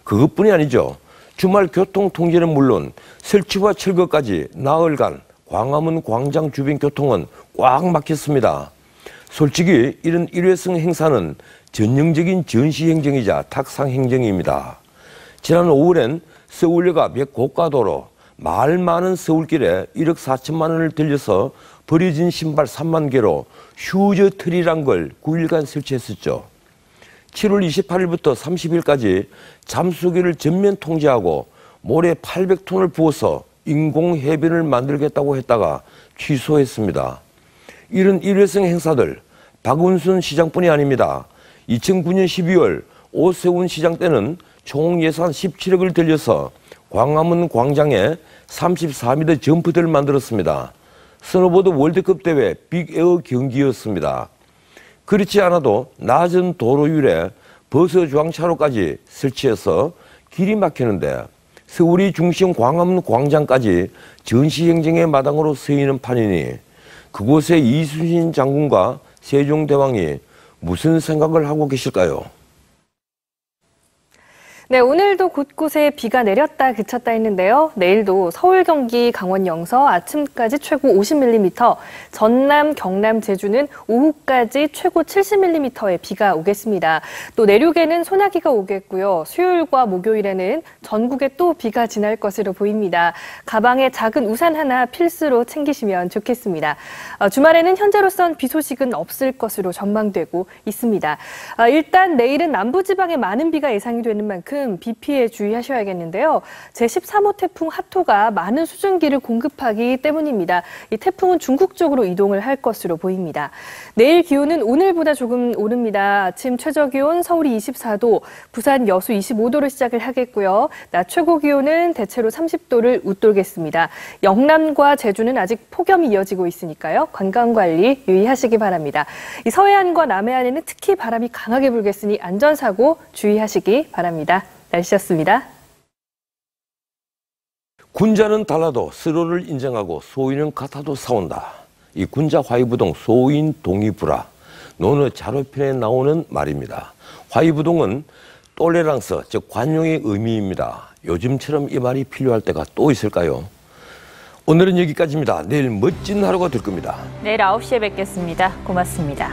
그것뿐이 아니죠. 주말 교통 통제는 물론 설치와 철거까지 나흘간 광화문 광장 주변 교통은 꽉 막혔습니다. 솔직히 이런 일회성 행사는 전형적인 전시 행정이자 탁상 행정입니다. 지난 5월엔 서울여가 몇 고가도로 말 많은 서울길에 1억 4천만 원을 들여서 버려진 신발 3만 개로 휴저 트리란 걸 9일간 설치했었죠. 7월 28일부터 30일까지 잠수기를 전면 통제하고 모래 800톤을 부어서 인공 해변을 만들겠다고 했다가 취소했습니다. 이런 일회성 행사들 박은순 시장뿐이 아닙니다. 2009년 12월 오세훈 시장 때는 총 예산 17억을 들여서 광화문 광장에 34m 점프대를 만들었습니다. 스노보드 월드컵 대회 빅에어 경기였습니다. 그렇지 않아도 낮은 도로율에 버스 주황차로까지 설치해서 길이 막히는데 서울이 중심 광화문 광장까지 전시행정의 마당으로 쓰이는 판이니 그곳에 이순신 장군과 세종대왕이 무슨 생각을 하고 계실까요? 네, 오늘도 곳곳에 비가 내렸다 그쳤다 했는데요. 내일도 서울, 경기, 강원, 영서 아침까지 최고 50mm, 전남, 경남, 제주는 오후까지 최고 70mm의 비가 오겠습니다. 또 내륙에는 소나기가 오겠고요. 수요일과 목요일에는 전국에 또 비가 지날 것으로 보입니다. 가방에 작은 우산 하나 필수로 챙기시면 좋겠습니다. 주말에는 현재로선 비 소식은 없을 것으로 전망되고 있습니다. 일단 내일은 남부지방에 많은 비가 예상이 되는 만큼 비 피해 주의하셔야겠는데요. 제13호 태풍 하토가 많은 수증기를 공급하기 때문입니다. 이 태풍은 중국 쪽으로 이동을 할 것으로 보입니다. 내일 기온은 오늘보다 조금 오릅니다. 아침 최저 기온 서울이 24도, 부산 여수 25도로 시작을 하겠고요. 낮 최고 기온은 대체로 30도를 웃돌겠습니다. 영남과 제주는 아직 폭염이 이어지고 있으니까요. 관광관리 유의하시기 바랍니다. 이 서해안과 남해안에는 특히 바람이 강하게 불겠으니 안전사고 주의하시기 바랍니다. 날씨였습니다. 군자는 달라도 서로를 인정하고 소인은 같아도 싸운다. 이 군자 화이부동 소인 동의부라 논어 자료편에 나오는 말입니다. 화이부동은 똘레랑스, 즉 관용의 의미입니다. 요즘처럼 이 말이 필요할 때가 또 있을까요? 오늘은 여기까지입니다. 내일 멋진 하루가 될 겁니다. 내일 9시에 뵙겠습니다. 고맙습니다.